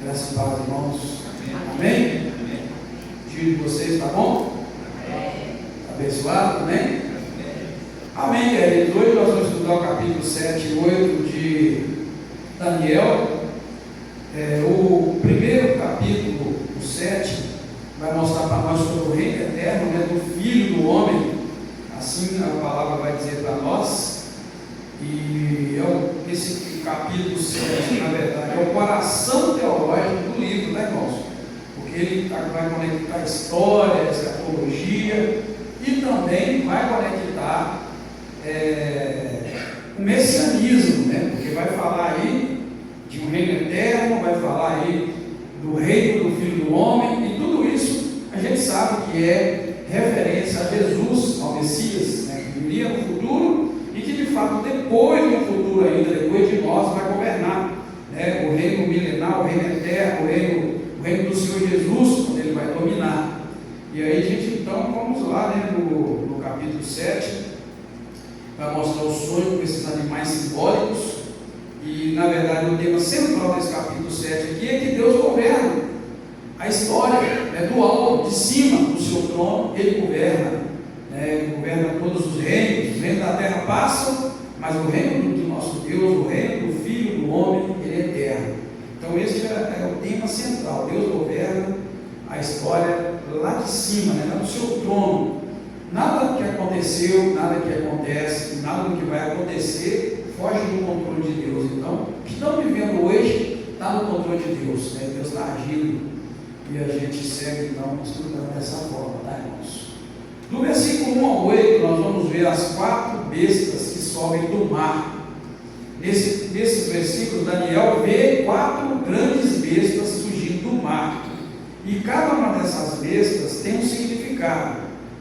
Graças a Deus, irmãos. Amém? O dia de vocês está bom? Abençoado, amém? Amém, queridos. Hoje nós vamos estudar o capítulo 7 e 8 de Daniel. O primeiro capítulo, o 7, vai mostrar para nós sobre o reino eterno, do Filho do Homem. Assim a palavra vai dizer para nós. E esse capítulo 7, na verdade, é o coração teológico do livro, né, irmãos? Porque ele vai conectar a história, a escatologia e também vai conectar o messianismo, né? Porque vai falar aí de um reino eterno, vai falar aí do reino do Filho do Homem, e tudo isso a gente sabe que é referência a Jesus, ao Messias, né, que viria no futuro e que de fato depois do futuro ainda, depois de nós, vai governar, né, o reino milenar, o reino eterno, o reino do Senhor Jesus, quando ele vai dominar. E aí, gente, então vamos lá, né, no capítulo 7, vai mostrar o sonho com esses animais simbólicos. E na verdade o tema central desse capítulo 7 aqui é que Deus governa a história, do alto, de cima do seu trono. Ele governa, ele governa todos os reinos da terra passam, mas o reino do nosso Deus, o reino do Filho do Homem, ele é eterno. Então esse é o tema central. Deus governa a história lá de cima, lá no seu trono. Nada que aconteceu, nada que acontece, nada do que vai acontecer foge do controle de Deus. Então, o que estamos vivendo hoje está no controle de Deus, Deus está agindo, e a gente segue então estudando dessa forma, tá, irmãos? No versículo 1 ao 8, nós vamos ver as 4 bestas que sobem do mar. Nesses versículos, Daniel vê 4 grandes bestas surgindo do mar, e cada uma dessas bestas tem um significado,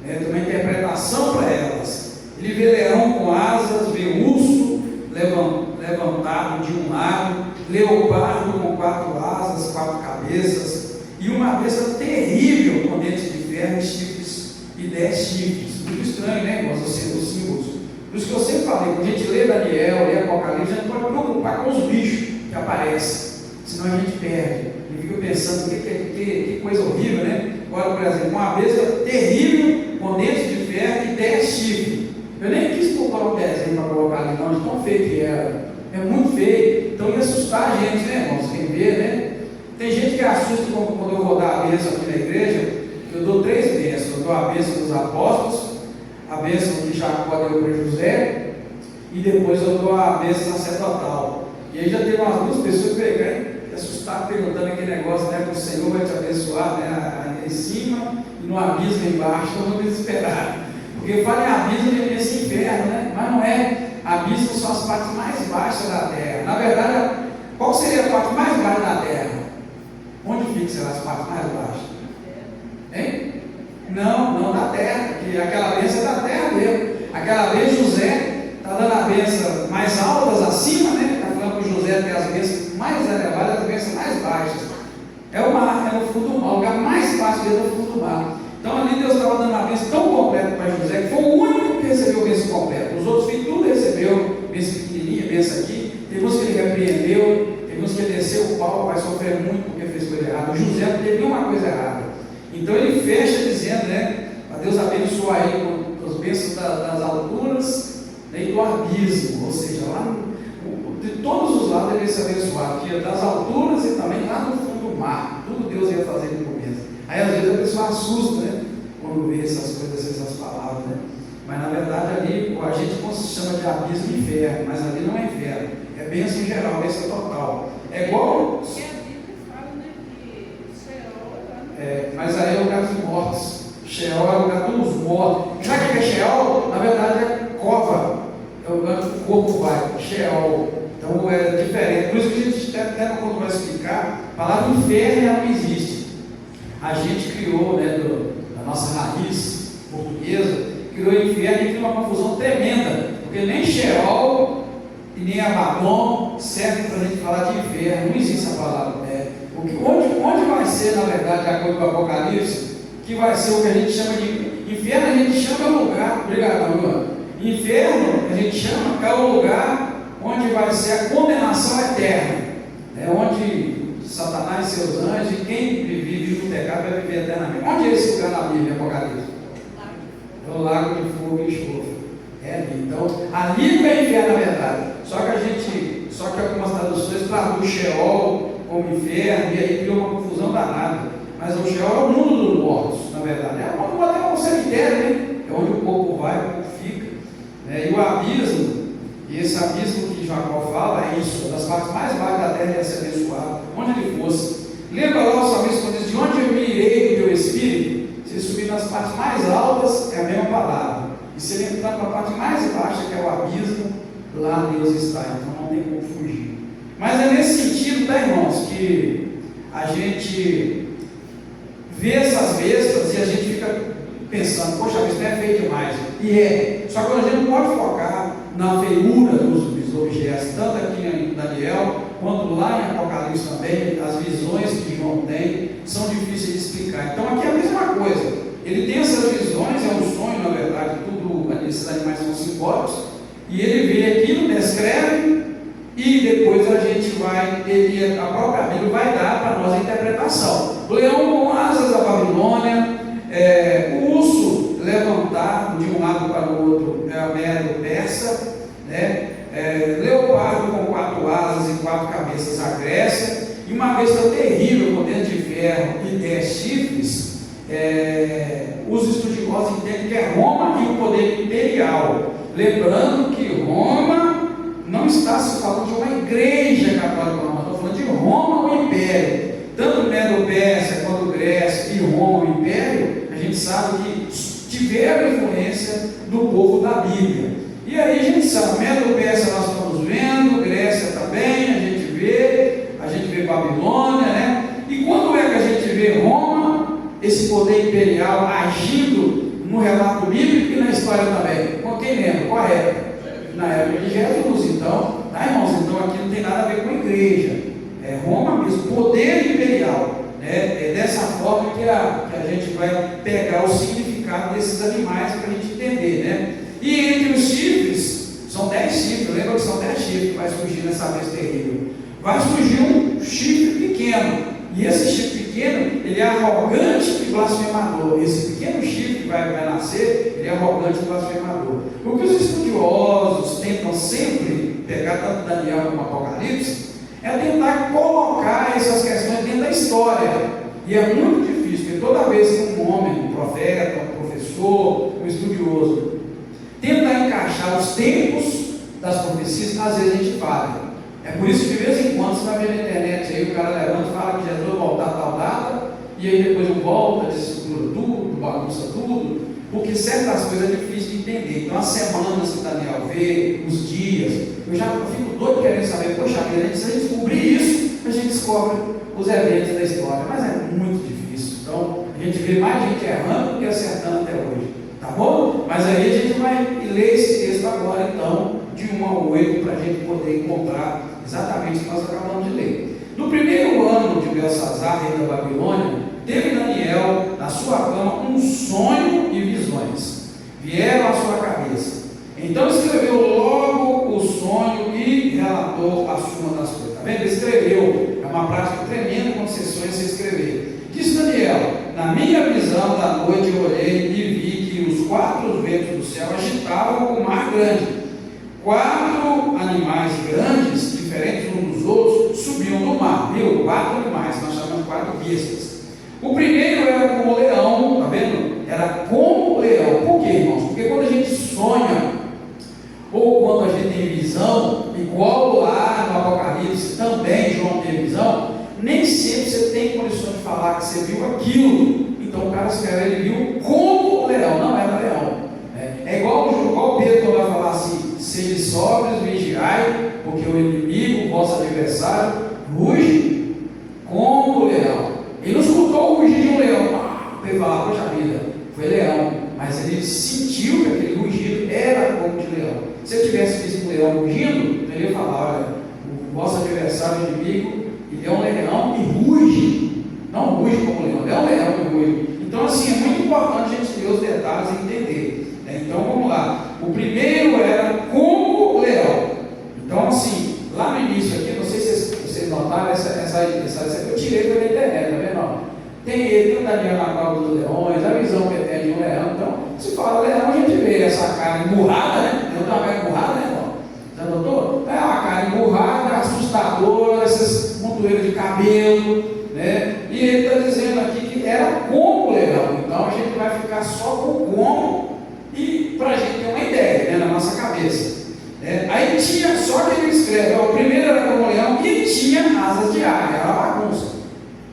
tem uma interpretação para elas. Ele vê leão com asas, vê urso levantado de um lado, leopardo com 4 asas, 4 cabeças, e uma besta terrível com dentes de ferro e chifres e 10 chifres. Muito estranho, né, irmãos, os símbolos. Por isso que eu sempre falei, quando a gente lê Daniel, lê Apocalipse, a gente pode preocupar com os bichos que aparecem, senão a gente perde. E fica pensando, que coisa horrível, né? Agora, por exemplo, uma besta terrível com dentes de ferro e 10 chifres. Eu nem quis colocar o desenho para colocar ali, não, de tão feio que era. É muito feio. Então ia assustar a gente, né, irmãos? Quem vê, né? Tem gente que assusta quando eu vou dar a bênção aqui na igreja. Eu dou 3 bênçãos. Eu dou a bênção dos apóstolos, a bênção que Jacó deu para José, e depois eu dou a bênção sacerdotal. E aí já teve umas 2 pessoas que assustaram perguntando aquele negócio, que o Senhor vai te abençoar, em cima e no abismo embaixo. Todo mundo desesperado. Porque fala em abismo de esse inferno, mas não é. Abismo são as partes mais baixas da terra. Na verdade, qual seria a parte mais baixa da terra? Onde fica as partes mais baixas? Hein? Não da terra, porque aquela bênção é da terra mesmo. Aquela vez José está dando a bênção mais altas acima, está falando que José tem as bênçãos mais elevadas, as bênçãos mais baixas. É o mar, é no fundo do mar, o lugar mais baixo dele é no fundo do mar. Então ali Deus estava dando a bênção tão completa para José, que foi o único que recebeu a bênção completa. Os outros filhos tudo recebeu bênção pequenininha, bênção aqui. Tem uns que ele repreendeu, tem uns que ele desceu o pau, vai sofrer muito porque fez coisa errada. O José não teve nenhuma coisa errada. Então ele fecha dizendo, para Deus abençoar ele com as bênçãos das alturas, e do abismo, ou seja, lá de todos os lados ele ia ser abençoado, que das alturas e também lá no fundo do mar. Tudo Deus ia fazer no começo. Aí às vezes a pessoa assusta, quando vê essas coisas, essas palavras, Mas na verdade ali, a gente chama de abismo e inferno, mas ali não é inferno, é bênção geral, bênção total. É igual. E a Bíblia fala, que Sheol mas aí é o lugar dos mortos. Sheol é o lugar dos mortos. Sabe o que é Sheol? Na verdade é cova, é o lugar que o corpo vai, Sheol. Então é diferente. Por isso que a gente até quando vai explicar, a palavra inferno não existe. A gente criou, da nossa raiz portuguesa, criou o inferno e criou uma confusão tremenda, porque nem Sheol e nem Abaddon serve para a gente falar de inferno, não existe essa palavra. Onde vai ser, na verdade, de acordo com o Apocalipse, que vai ser o que a gente chama de inferno, a gente chama lugar, obrigado, Luan. Inferno, a gente chama, é o lugar onde vai ser a condenação eterna, onde Satanás em seus anjos, e quem vive no pecado vai viver eternamente. Onde é esse lugar na Bíblia, Apocalipse? É o lago de fogo e enxofre. É ali. Então, ali que é inferno, na verdade. Só que algumas traduções traduzem Sheol como inferno, e aí cria uma confusão danada. Mas o Sheol é o mundo dos mortos, na verdade. É um cemitério, né? É onde o corpo vai, o corpo fica. E o abismo, e esse abismo que Jacó fala, é isso, das partes mais baixas da terra ia ser abençoado, onde ele fosse. Lembra lá o salmista quando diz: de onde eu me irei do teu espírito? Se ele subir nas partes mais altas, é a mesma palavra. E se ele entrar para a parte mais baixa, que é o abismo, lá Deus está. Então não tem como fugir. Mas é nesse sentido, tá, irmãos, que a gente vê essas bestas e a gente fica pensando: poxa, a besta é feia demais. E é. Só que a gente não pode focar na feiura dos objetos, tanto aqui em Daniel, quanto lá em Apocalipse também. As visões que João tem são difíceis de explicar. Então aqui é a mesma coisa. Ele tem essas visões, é um sonho, na verdade, tudo, esses animais são simbólicos, e ele vê aquilo, descreve, e depois a gente vai, a própria Bíblia vai dar para nós a interpretação. O leão com asas da Babilônia, o urso levantado de um lado para o outro, é a Medo persa, né? Leopardo com 4 asas e 4 cabeças, a Grécia, e uma besta terrível com dente de ferro e 10 chifres. Os estudiosos entendem que é Roma e o poder imperial. Lembrando que Roma não está se falando de uma igreja católica, não, estou falando de Roma, o império. Tanto Medo-Pérsia quanto Grécia e Roma, o império, a gente sabe que tiveram influência do povo da Bíblia. E aí a gente sabe, Medo-Pérsia nós estamos vendo, Grécia também, a gente vê Babilônia, né? E quando é que a gente vê Roma, esse poder imperial agindo no relato bíblico e na história também? Com quem lembra? Qual época? Na época de Jesus. Então, tá, irmãos? Então aqui não tem nada a ver com a igreja. É Roma mesmo, poder imperial. É dessa forma que a gente vai pegar o significado desses animais para a gente entender, né? E entre os chifres, são 10 chifres, lembra que são 10 chifres que vai surgir nessa vez terrível. Vai surgir um chifre pequeno, e esse chifre pequeno, ele é arrogante e blasfemador. Esse pequeno chifre que vai nascer, ele é arrogante e blasfemador. O que os estudiosos tentam sempre pegar, tanto Daniel como Apocalipse, é tentar colocar essas questões dentro da história. E é muito difícil, porque toda vez que um homem, um profeta, um professor, um estudioso, tenta encaixar os tempos das profecias, às vezes a gente falha. É por isso que de vez em quando você vai ver na internet aí, o cara levanta e fala que Jesus vai voltar a tal data, e aí depois ele volta, desestrutura tudo, bagunça tudo, porque certas coisas é difícil de entender. Então as semanas que Daniel vê, os dias, eu fico doido querendo saber, poxa vida, se a gente descobrir isso, a gente descobre os eventos da história, mas é muito difícil. Então a gente vê mais gente errando do que acertando até hoje, tá bom? Mas aí a gente vai ler esse texto agora, então, de 1 ao 8, para a gente poder encontrar exatamente o que nós acabamos de ler. No primeiro ano de Belsazar, rei da Babilônia, teve Daniel na sua cama um sonho e visões. Vieram à sua cabeça. Então escreveu logo o sonho e relatou a suma das coisas. Está vendo? Escreveu. É uma prática tremenda quando você sonha, você escrever. Disse Daniel: na minha visão da noite eu olhei e vi que os 4 ventos do céu agitavam o mar grande. 4 animais grandes, diferentes uns dos outros, subiam do mar. Viu? 4 animais, nós chamamos 4 bestas. O primeiro era como o leão, está vendo? Era como o leão. Por quê, irmãos? Porque quando a gente sonha, ou quando a gente tem visão, igual lá no Apocalipse, também João tem visão, nem sempre você tem condições de falar que você viu aquilo. Então o cara escreve, ele viu como o leão, não era leão. É igual Pedro vai falar assim: sede sóbrios, vigiai, porque o inimigo, o vosso adversário, ruge como o leão. Ele não escutou o rugir de um leão. Ele fala: poxa vida, foi leão. Mas ele sentiu que aquele rugido era como de leão. Se ele tivesse visto um leão rugindo, ele ia falar: olha, o vosso adversário, o inimigo, ele é um leão e ruge. Não ruge como leão, é um leão e ruge. Então, assim, é muito importante a gente ter os detalhes e entender. Então, vamos lá. O primeiro era como o leão. Então, assim, lá no início aqui, não sei se vocês notaram, essa eu tirei pela internet, tá vendo? Ó, tem ele, tem o Daniel na cauda dos leões, a visão que tem de um leão. Então, se fala leão, a gente vê essa cara emburrada, né? Não tem uma cara emburrada, né, irmão? Já notou? É uma cara emburrada, assustadora, esses montoeiros de cabelo, né? E ele está dizendo aqui que era como leão. Então, a gente vai ficar só com o como e para a gente ter uma ideia, né, na nossa cabeça. Aí tinha, só que ele escreve, ó, o primeiro era como leão e tinha asas de águia, era uma bagunça.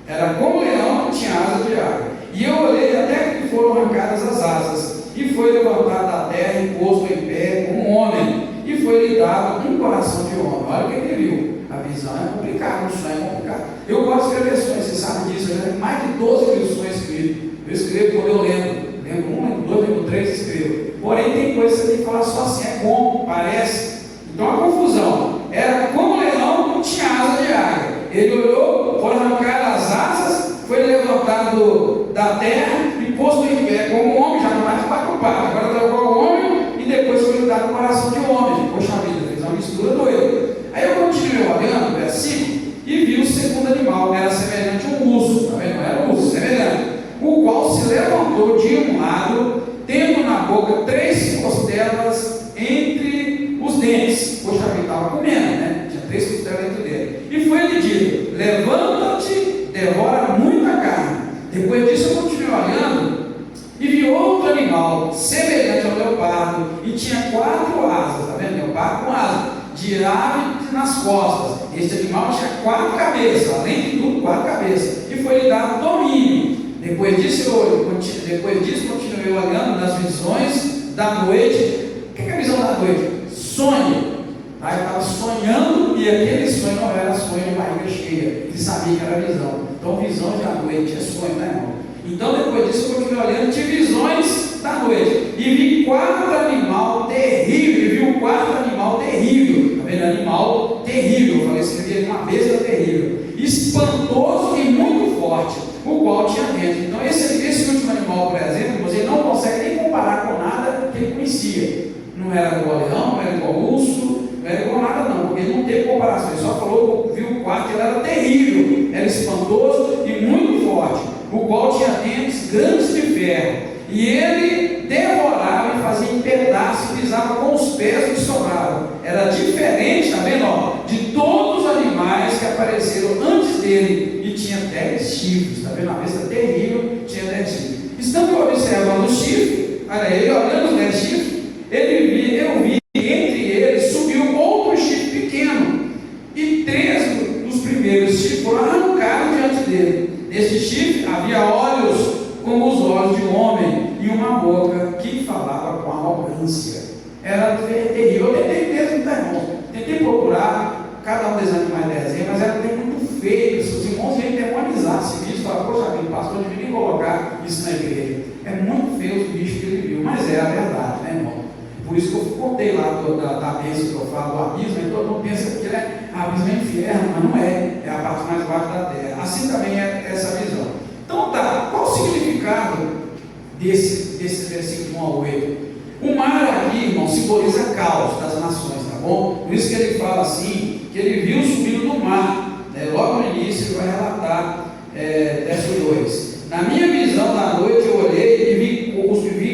Era como leão, tinha asas de águia. E eu olhei até que foram arrancadas as asas, e foi levantado da terra e posto em pé como um homem, e foi lhe dado um coração de homem. Olha o que ele viu. A visão é complicada, o sonho é complicado. Eu gosto de escrever sonhos, você sabe disso, né? Mais de 12 mil sonhos escritos. Eu escrevo quando eu lembro. Lembro um, lembro dois, lembro três, escrevo. Porém, tem coisa que você tem que falar só assim, é como, parece. Então a confusão. Era como leão, não tinha asa de águia. Ele olhou, foi arrancar as asas, foi levantado da terra e posto em pé como um homem, já não mais preocupado. Agora está igual ao homem e depois foi lhe dado o coração de homem. Poxa vida, fez uma mistura doida. Aí eu continuei olhando o versículo e vi o segundo animal, que era semelhante a um urso, está vendo? Era um urso, semelhante, o qual se levantou de um lado, tendo na boca 3 costelas entre os dentes. Poxa vida, estava comendo, né? Tinha 3 costelas dentro dele. E foi-lhe dito: levanta-te, devora muita carne. Depois disso eu continuei olhando e vi outro animal, semelhante ao leopardo, e tinha 4 asas, está vendo? Leopardo com asas, de ave nas costas. Este animal tinha 4 cabeças, além de tudo, 4 cabeças, e foi lhe dado domínio. Depois disso continuei olhando nas visões da noite. O que é a visão da noite? Sonho. Aí eu estava sonhando e aquele sonho não era sonho de barriga cheia. Ele sabia que era visão. Então, visões da noite é sonho, né, irmão? Então, depois disso, eu continuei olhando, tive visões da noite e vi 4 animal terrível. E vi um 4 animal terrível. Está vendo? Animal terrível. Eu falei, escrevi uma besta terrível, espantoso e muito forte, o qual tinha dentro. Então, esse último animal, por exemplo, você não consegue nem comparar com nada que ele conhecia. Não era igual ao leão, não era igual ao urso, não era igual a nada, não, porque ele não teve comparação. Ele só falou, viu o quarto, ele era terrível, era espantoso e muito forte, o qual tinha dentes grandes de ferro, e ele devorava e fazia em pedaços e pisava com os pés que sobravam. Era diferente, está vendo? Ó, de todos os animais que apareceram antes dele, e tinha 10 chifres, está vendo? Uma besta terrível, tinha 10 chifres. Estamos observando os chifres, olha, ele olhando os 10 chifres, eu vi entre eles subiu outro chifre pequeno, e 3 dos primeiros chifres foram arrancados diante dele. Neste chifre havia olhos como os olhos de um homem, e uma boca que falava com arrogância. Era terrível. Eu tentei mesmo, tá, irmão? Tentei procurar cada um desses animais de desenho, mas era muito feio. Se os irmãos iam demonizar esse bicho, falaram, poxa vida, o pastor devia nem colocar isso na igreja. É muito feio os bichos que ele viu, mas é a verdade, né, irmão? Por isso que eu contei lá da bênção que eu falo do abismo, e todo mundo pensa que abismo é inferno, mas não é. É a parte mais baixa da terra. Assim também é essa visão. Então tá, qual o significado desse versículo 1 ao 8? O mar aqui, irmão, simboliza caos das nações, tá bom? Por isso que ele fala assim, que ele viu subindo do mar, né? Logo no início ele vai relatar, verso 2. Na minha visão da noite eu olhei e vi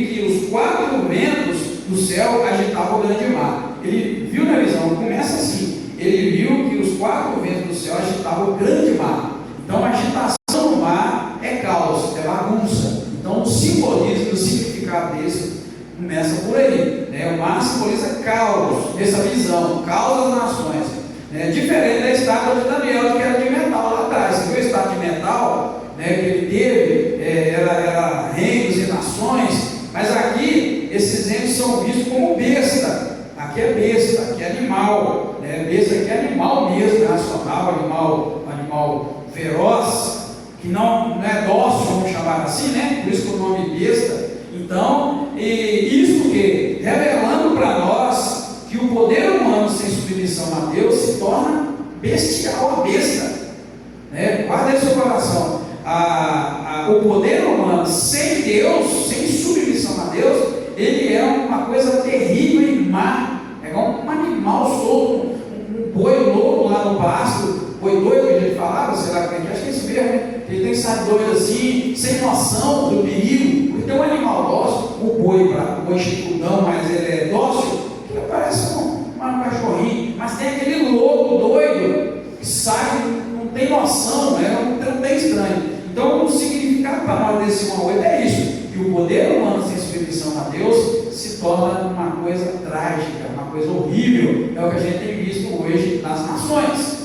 que os 4 ventos do céu agitavam o grande mar. Ele viu na visão, começa assim, ele viu que os 4 ventos do céu agitavam o grande mar. Então a agitação do mar é caos, é bagunça. Então o simbolismo, o significado desse começa por aí, né? O mar simboliza caos, essa visão, caos das nações, né? Diferente da estátua de Daniel, que era de metal lá atrás. Você viu a estátua de metal, né, que ele teve, era reinos e nações, mas aqui esses reinos são vistos como besta. Aqui é besta, aqui é animal, né? Besta aqui é animal mesmo, racional, animal feroz, que não é dócil, vamos chamar assim, né? Por isso que o nome besta. Então, isso que revelando para nós que o poder humano sem submissão a Deus se torna bestial, a besta, né? Guarda aí seu coração. O poder humano sem Deus, sem submissão a Deus, ele é uma coisa terrível e má. É igual um animal solto, um boi louco lá no pasto, boi doido que a gente falava, sei lá, acho que é isso mesmo, né? Ele tem que estar doido assim, sem noção do perigo. Porque tem um animal dócil, o boi chifrudão, mas ele é dócil, que parece um cachorrinho, mas tem aquele louco doido que sai, não tem noção, né? Não tem estranho. Então, o significado para nós desse 1 a 8 é isso, que o poder humano sem submissão a Deus se torna uma coisa trágica, uma coisa horrível. É o que a gente tem visto hoje nas nações.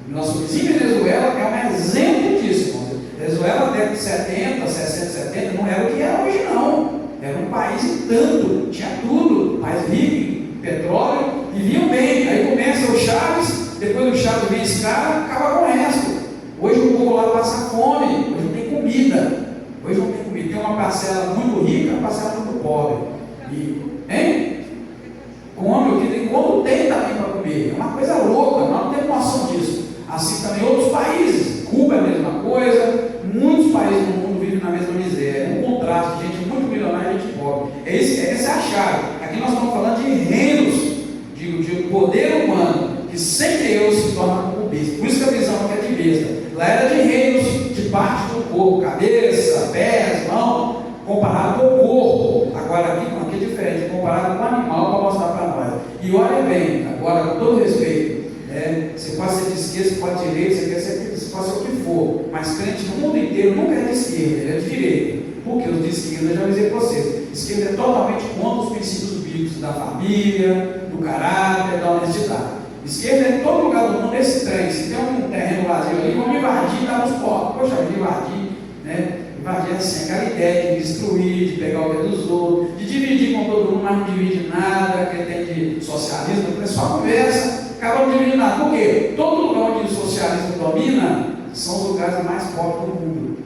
Nosso vizinho Venezuela é um exemplo disso, irmão. Venezuela, na década de 70, 60, 70, não era o que é hoje, não. Era um país em tanto, tinha tudo, país rico em petróleo, viviam bem. Aí começa o Chaves, depois do Chaves vem esse cara, acaba com o resto. Hoje o povo lá passa fome, hoje não tem comida. Hoje não tem comida, tem uma parcela muito rica, uma parcela muito pobre. Hein? Come, o que tem, quando tem também para comer. É uma coisa louca, nós não temos noção disso. Assim também outros países, Cuba é a mesma coisa, muitos países no mundo vivem na mesma miséria, um contraste, gente muito milionária e gente pobre. Essa é a chave. Aqui nós estamos falando de reinos, de poder humano, que sem Deus se torna como besta. Por isso que a visão aqui é de besta. Lá era de reinos, de parte do corpo, cabeça, pés, mão, comparado com o corpo. Agora aqui é diferente, comparado com o animal, para mostrar para nós. E olha bem, agora com todo respeito, você pode ser de esquerda, você pode de direita, você pode ser o que for, mas crente no mundo inteiro nunca é de esquerda, ele é de direita. Porque os de esquerda, eu já avisei para vocês, esquerda é totalmente contra os princípios bíblicos da família, do caráter, da honestidade. Esquerda é em todo lugar do mundo, esse trem. Se tem um terreno vazio ali, vamos invadir e dar nos pobres. Poxa, invadir, né? Invadir é assim, aquela ideia de destruir, de pegar o que é dos outros, de dividir com todo mundo, mas não divide nada, que tem de socialismo, o pessoal conversa, acaba não dividindo nada. Por quê? Todo lugar onde o socialismo domina são os lugares mais pobres do mundo.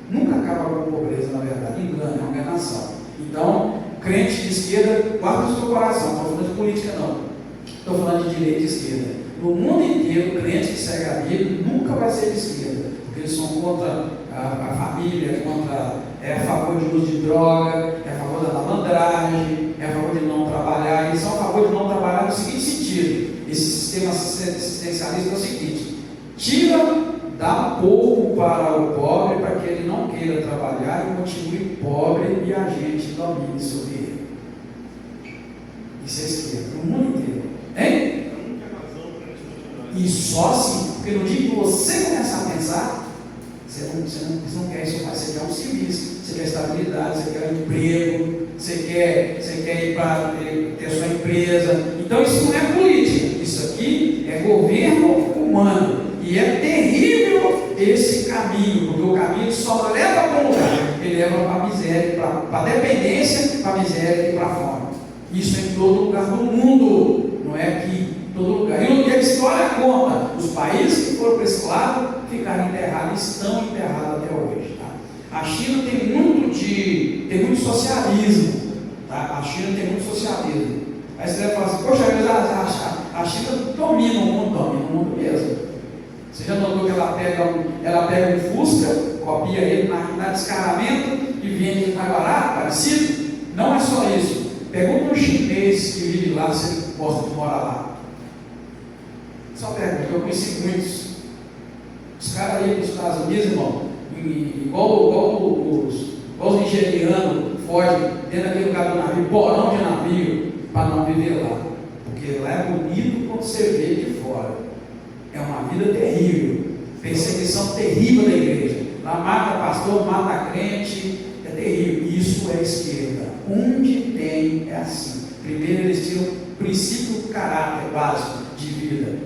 Nunca acaba com a pobreza, na verdade, engano, é uma enganação. Então, crente de esquerda, guarda o seu coração, não estou falando de política não. Estou falando de direita e esquerda. No mundo inteiro, o crente que segue a Bíblia nunca vai ser de esquerda, porque eles são contra a família, é a favor de uso de droga, é a favor da malandragem, é a favor de não trabalhar. Eles são a favor de não trabalhar no seguinte sentido: esse sistema assistencialista é o seguinte: dá pouco para o pobre para que ele não queira trabalhar e continue pobre e a gente domine sobre ele. Isso é esquerda, no mundo inteiro. Hein? E só assim, porque no dia que você começar a pensar, você não quer isso mais, você quer um serviço, você quer estabilidade, você quer um emprego, você quer ir para ter sua empresa. Então isso não é política, isso aqui é governo humano. E é terrível esse caminho, porque o caminho só leva para um lugar, ele leva para a miséria, para a dependência, para a miséria e para a fome. Isso é em todo lugar do mundo, não é aqui, em todo lugar. E o que a história conta, os países que foram para esse lado ficaram enterrados, estão enterrados até hoje. Tá? A China tem muito socialismo, tá? A China tem muito socialismo. Aí você vai falar assim, poxa, mas a China domina o mundo mesmo. Você já notou que ela pega um Fusca, copia ele na descaramento e vende mais barato, parecido? Não é só isso. Pergunta um chinês que vive lá se ele gosta de morar lá. Só pergunta, eu conheci muitos. Os caras aí nos Estados Unidos, irmão, igual os nigerianos fogem dentro daquele lugar do navio, porão de navio, para não viver lá. Porque lá é bonito quando você vê de fora. É uma vida terrível, perseguição terrível da igreja. Lá mata pastor, mata crente, é terrível. Isso é esquerda. Onde tem é assim. Primeiro eles tiram o princípio do caráter básico de vida.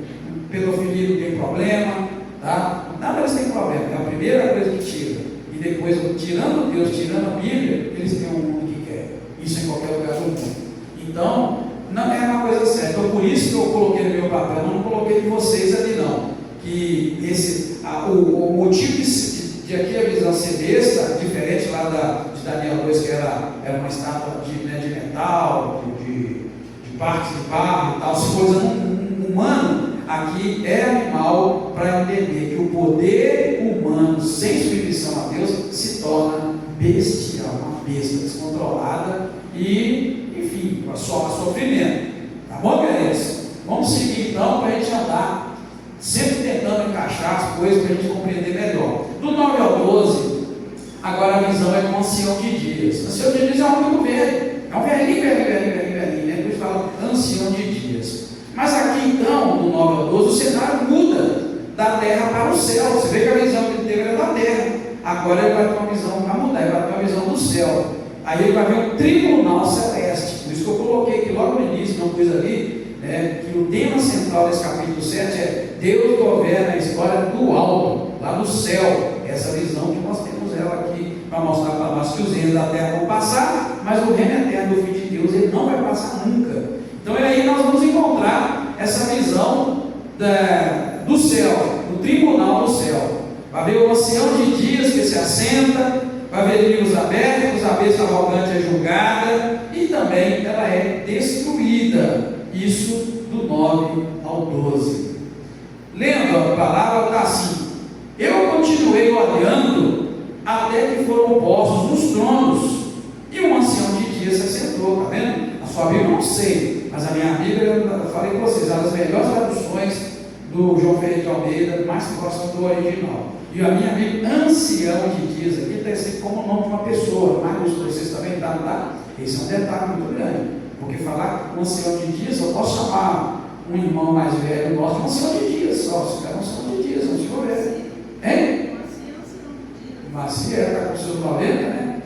Pedofilia não tem problema, tá? Nada eles têm problema, é a primeira coisa que tira. E depois, tirando Deus, tirando a Bíblia, eles têm o mundo que quer. Isso em qualquer lugar do mundo. Então, não é uma coisa séria. Então, por isso que eu coloquei no meu papel, não coloquei de vocês ali não. Que o motivo de aqui a visão ser besta, diferente lá de Daniel 2, que era uma estátua de metal, de partes de barro e tal, se coisa humano, aqui é animal para entender que o poder humano sem submissão a Deus se torna bestial, uma besta descontrolada e enfim, só sofrimento. Tá bom, beleza? Vamos seguir então para a gente andar, sempre tentando encaixar as coisas para gente compreender melhor. Do 9 ao 12, agora a visão é de um ancião de dias. Ancião de dias é um muito velho. É um velhinho, né? Por isso fala ancião de dias. Mas aqui então, do 9 ao 12, o cenário muda da terra para o céu. Você vê que a visão que ele teve era da terra. Agora ele vai ter uma visão, vai mudar, ele vai ter uma visão do céu. Aí ele vai ver um tribunal celeste. Por isso que eu coloquei aqui logo no início, não pus ali, né, que o tema central desse capítulo 7 é Deus governa a história do alto, lá do céu. Essa visão que nós temos ela aqui para mostrar para nós que os reinos da terra vão passar, mas o reino eterno do Filho de Deus ele não vai passar nunca. Então aí nós vamos encontrar essa visão do céu, do tribunal do céu. Vai ver o ancião de dias que se assenta, vai ver livros abertos, a besta arrogante é julgada e também ela é destruída. Isso do 9 ao 12. Lendo a palavra está assim: eu continuei olhando até que foram postos nos tronos e um ancião de dias se assentou. Está vendo? A sua Bíblia eu não sei, mas a minha Bíblia, eu falei com vocês, é uma das melhores traduções do João Ferreira de Almeida, mais próximo do original. E a minha Bíblia, ancião de dias, aqui está escrito como o nome de uma pessoa, mas vocês também tá, não tá? Esse é um detalhe muito grande, porque falar um ancião de dias, eu posso chamar um irmão mais velho nosso de um ancião de dias, só, se tiver um ancião de dias, um senhor velho. Hein? Macia está com seus 90, né?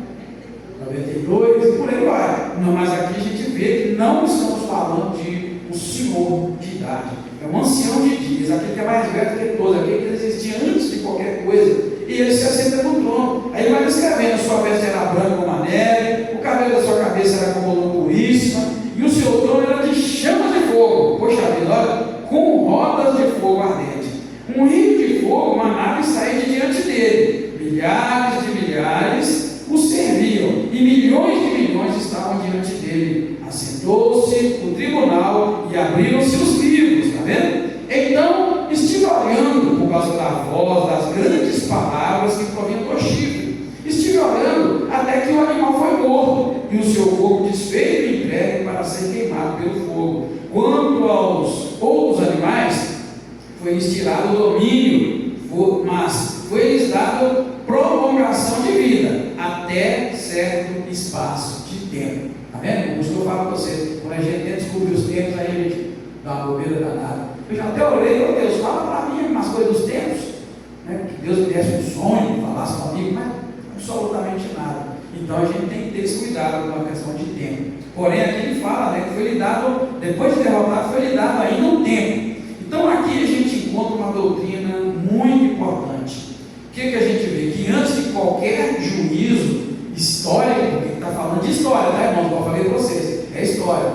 92 e por aí vai. Não, mas aqui a gente vê que não estamos falando de um senhor de idade. É um ancião de dias, aquele que é mais velho que todos, aquele que existia antes de qualquer coisa. E ele se assenta no trono. Aí ele vai descrevendo: a sua veste era branca como a neve, o cabelo da sua cabeça era como lã puríssima, e o seu trono era de chamas de fogo. Poxa vida, olha, com rodas de fogo ardente. Um rio de fogo, uma nave saía de diante dele. Milhares de milhares o serviam, e milhões de milhões estavam diante dele. Assentou-se o tribunal e abriram-se os livros, está vendo? Então estive olhando por causa da voz, das grandes palavras que provinham do chifre. Estive olhando até que o animal foi morto, e o seu corpo desfeito e entregue para ser queimado pelo fogo. Quanto aos outros animais, foi-lhes tirado o domínio, mas foi-lhes dado prolongação de vida, até certo espaço de tempo. Está vendo? Como eu falo para vocês, quando a gente tenta descobrir os tempos, aí a gente dá uma bobeira danada. Eu já até orei: meu Deus, fala para mim umas coisas dos tempos, né? Que Deus me desse um sonho, falasse comigo, mas absolutamente nada. Então a gente tem que ter esse cuidado com a questão de tempo. Porém, aqui ele fala, né, que foi lhe dado, depois de derrotado, foi lhe dado ainda um tempo. Então aqui a gente encontra uma doutrina muito importante. O que a gente vê? Que antes de qualquer juízo histórico, porque está falando de história, tá, irmãos? Como eu falei para vocês, é história.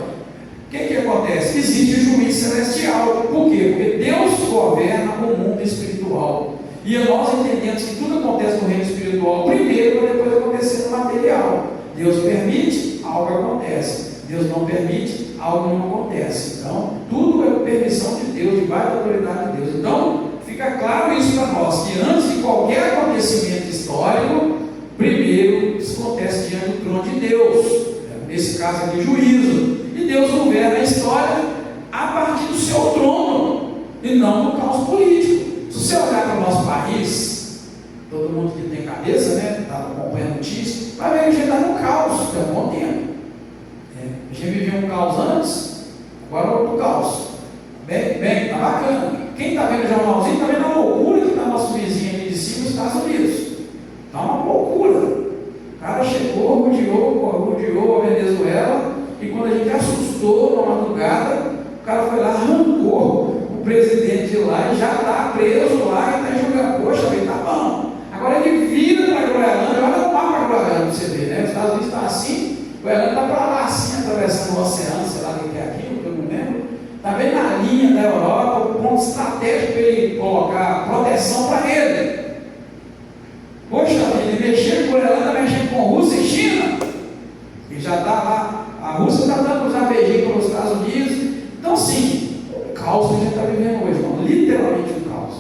O que acontece? Existe o juízo celestial. Por quê? Porque Deus governa o mundo espiritual. E nós entendemos que tudo acontece no reino espiritual primeiro, para depois acontecer no material. Deus permite, algo acontece. Deus não permite, algo não acontece. Então, tudo é permissão de Deus, debaixo da autoridade de Deus. Então, fica claro isso para nós, que antes de qualquer acontecimento histórico, primeiro isso acontece diante do trono de Deus. Nesse caso aqui, juízo. E Deus governa a história a partir do seu trono, e não do caos político. Se você olhar para o nosso país, todo mundo que tem cabeça, né, está acompanhando notícias, vai ver que a gente está no caos, há um bom tempo. A gente vivia um caos antes, agora é outro caos. Bem, está bacana. Quem está vendo o jornalzinho está vendo a loucura que está nosso vizinho ali de cima, nos Estados Unidos. Está uma loucura. O cara chegou, rodeou a Venezuela, e quando a gente assustou na madrugada, o cara foi lá, arrancou o presidente de lá e já está preso lá e está julgando. Poxa, bem, tá bom. Agora ele vira para a Groenlândia, olha o mapa da Groenlândia para você ver, né? Os Estados Unidos está assim, a Groenlândia está para lá assim, atravessando o oceano, sei lá o que é aquilo, que eu não lembro. Está bem na linha da Europa, o ponto estratégico para ele colocar proteção para ele. Poxa, ele mexeu com a Groenlândia, mexendo com a Rússia e China. Ele já está lá, a Rússia está dando os beijinhos para os Estados Unidos. Então, sim, o caos que a gente está vivendo hoje, irmão, literalmente um caos.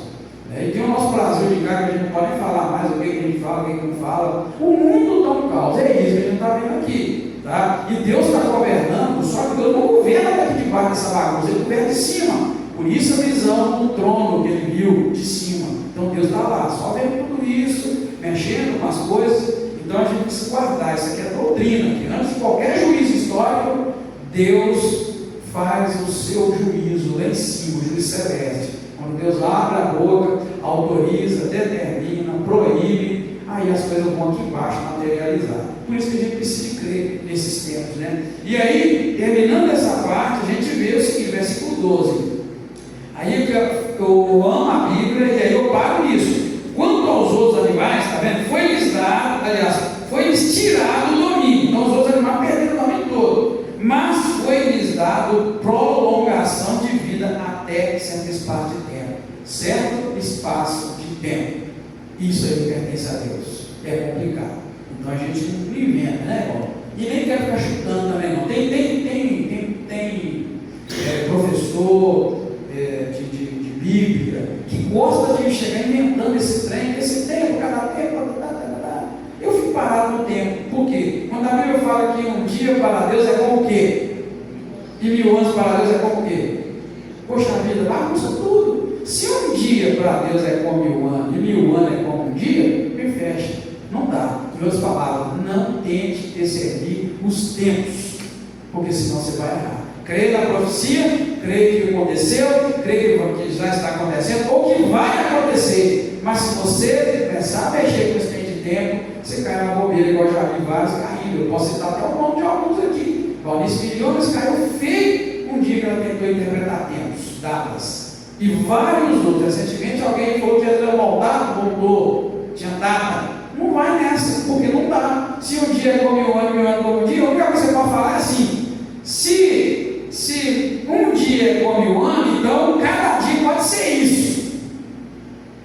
E tem o nosso Brasil de cá, que a gente não pode nem falar mais o que a gente fala, o que não fala. O mundo está um caos, é isso que a gente está vendo aqui. Tá? E Deus está governando, só que Deus não governa daqui de baixo dessa bagunça, ele governa de cima. Por isso a visão do trono que ele viu de cima. Então Deus Deus está lá, só vendo tudo isso, mexendo com as coisas. Então a gente precisa guardar, isso aqui é doutrina, que antes de qualquer juízo histórico, Deus faz o seu juízo lá em cima, o juízo celeste. Quando Deus abre a boca, autoriza, determina, proíbe, aí as coisas vão aqui embaixo materializar. Por isso que a gente precisa crer nesses tempos, né? E aí, terminando essa parte, a gente vê o seguinte, versículo 12. Aí eu amo a Bíblia e aí eu paro nisso. Quanto aos outros animais, está vendo? Foi-lhes dado, aliás, foi-lhes tirado o domínio. Então os outros animais perderam o domínio todo. Mas foi-lhes dado prolongação de vida até certo espaço de tempo. Certo espaço de tempo. Isso aí pertence a Deus. É complicado. Então a gente não inventa, né, irmão? E nem quero ficar chutando também, não. Tem professor de Bíblia que gosta de chegar inventando esse trem, esse tempo, cada tempo, eu fico parado no tempo. Por quê? Quando a Bíblia fala que um dia para Deus é como o quê? E 1000 anos para Deus é como o quê? Poxa vida, bagunça tudo. Se um dia para Deus é como 1000 anos, e 1000 anos é como um dia, me fecha. Não dá. Em outras palavras, não tente discernir os tempos, porque senão você vai errar. Creia na profecia, creia que aconteceu, creia que já está acontecendo, ou que vai acontecer. Mas se você começar a mexer com esse trem de tempo, você cai na bobeira, igual já vi vários caindo. Eu posso citar até o nome de alguns aqui. Valnice Milhões caiu feio um dia que ela tentou interpretar tempos, datas. E vários outros. Recentemente alguém falou que ia voltar, voltou, tinha data. Não vai nessa, porque não dá. Se um dia é como 1000 anos, 1000 anos como um dia, o que você pode falar é assim: se um dia é como 1000 anos, então cada dia pode ser isso.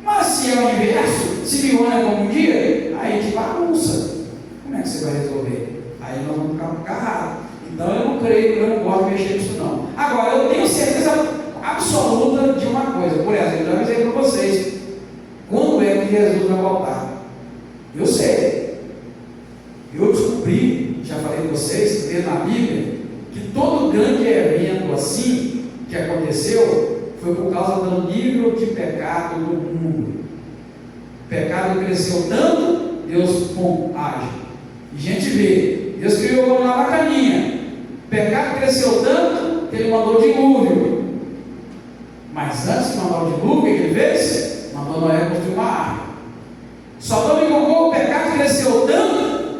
Mas se é o inverso, se 1000 anos é como um dia, aí te bagunça. Como é que você vai resolver? Aí nós vamos ficar agarrados. Então eu não creio, eu não gosto de mexer nisso não. Agora, eu tenho certeza absoluta de uma coisa. Por exemplo, eu já avisei para vocês, quando é que Jesus vai voltar? Eu sei. Eu descobri, já falei com vocês, lendo na Bíblia, que todo grande evento assim que aconteceu foi por causa do nível de pecado do mundo. O pecado cresceu tanto, Deus age. E a gente vê, Deus criou o homem na bacaninha. O pecado cresceu tanto que ele mandou o dilúvio. Mas antes de mandar o dilúvio, o que ele fez? Mandou Noé construir uma arca. Sodoma e Gomorra, o pecado cresceu tanto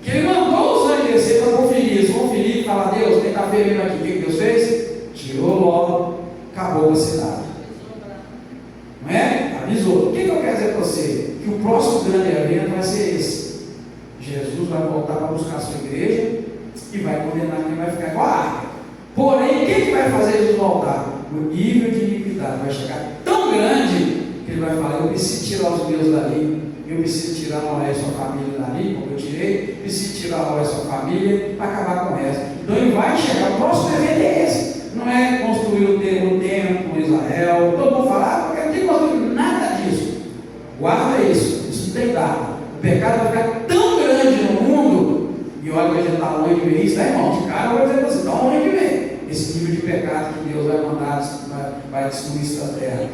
que ele mandou os anjos descer para conferir. Eles conferiram e falaram: Deus, quem está fervendo aqui? O que Deus fez? Tirou logo, acabou a cidade. Não é? Avisou. O que eu quero dizer para você? Que o próximo grande evento vai ser esse. Jesus vai voltar para buscar a sua igreja e vai condenar quem vai ficar igual a arca. Porém, o que vai fazer Jesus voltar? O nível de iniquidade vai chegar tão grande que ele vai falar: eu preciso tirar os meus dali, eu preciso tirar Noé e sua família dali, como eu tirei, preciso tirar Noé e sua família para acabar com o resto. Então ele vai chegar, o próximo evento é esse. Não é construir o templo em Israel, todo mundo fala: porque não tem construído nada disso. Guarda isso, isso não tem data. O pecado vai ficar tão grande no mundo, e olha que a gente está longe de ver isso, né, irmão? De cara eu vou dizer para você, está longe de ver esse nível de pecado que Deus vai mandar, vai destruir essa terra.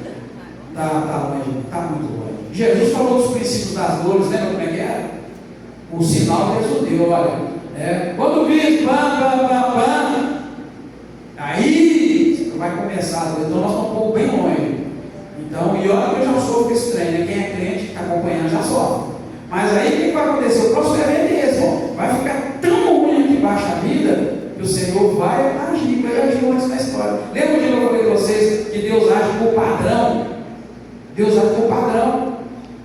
Está longe, está muito longe. Jesus falou dos princípios das dores, lembra como é que era? O sinal que Jesus deu, olha. Quando vir, aí vai começar, então nós estamos um pouco bem longe. Então, e olha que eu já sofro com esse trem, né? Quem é crente, que está acompanhando, já sofre. Mas aí o que vai acontecer? O próximo evento é esse, ó. Vai ficar tão ruim aqui embaixo da vida, que o Senhor vai agir, vai agir antes na história. Lembra que eu falei para vocês que Deus age por padrão? Deus age por padrão.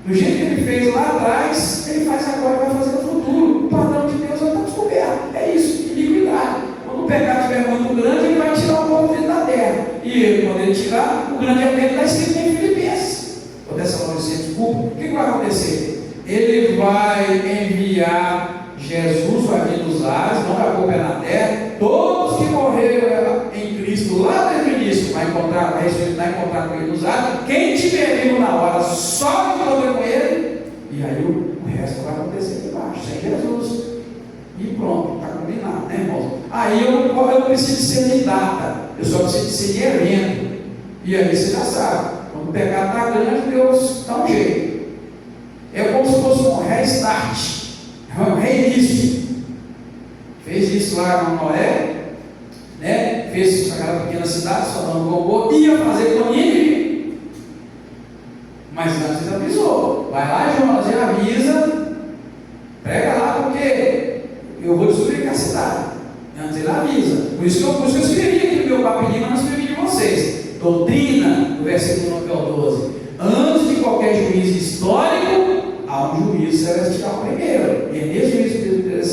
Do jeito que ele fez lá atrás, ele faz agora e vai fazer no futuro. O padrão de Deus já está descoberto. É isso, iniquidade. Quando o pecado estiver muito grande, ele vai tirar o povo dentro da terra. E ele, quando ele tirar, o grande evento está escrito em Filipenses. Ou Tessalonicenses, desculpa. O que vai acontecer? Ele vai enviar Jesus, vai vir dos ares, não vai pôr pé na terra. Todos que morreram em Cristo lá desde o início vai encontrar com ele nos ares. Quem tiver vivo na hora, só encontra com ele. E aí o resto vai acontecer aqui embaixo, sem Jesus. E pronto, está combinado, né, irmãos? Aí eu não preciso ser de data, eu só preciso ser de evento. E aí você já sabe. Quando o pecado está grande, Deus dá um jeito. É como se fosse um restart, um reinício. Fez isso lá com Noé, né? Fez isso naquela pequena cidade, Sodoma e Gomorra, ia fazer com Nínive, mas antes avisou. Vai lá, Jonas, e avisa, prega lá, porque eu vou destruir a cidade. Antes ele avisa. Por isso que eu escrevi aqui no meu papelinho, mas não escrevi de vocês. Doutrina, do versículo 9 ao 12. Antes de qualquer juízo histórico, há um juízo celestial primeiro. E é nesse juízo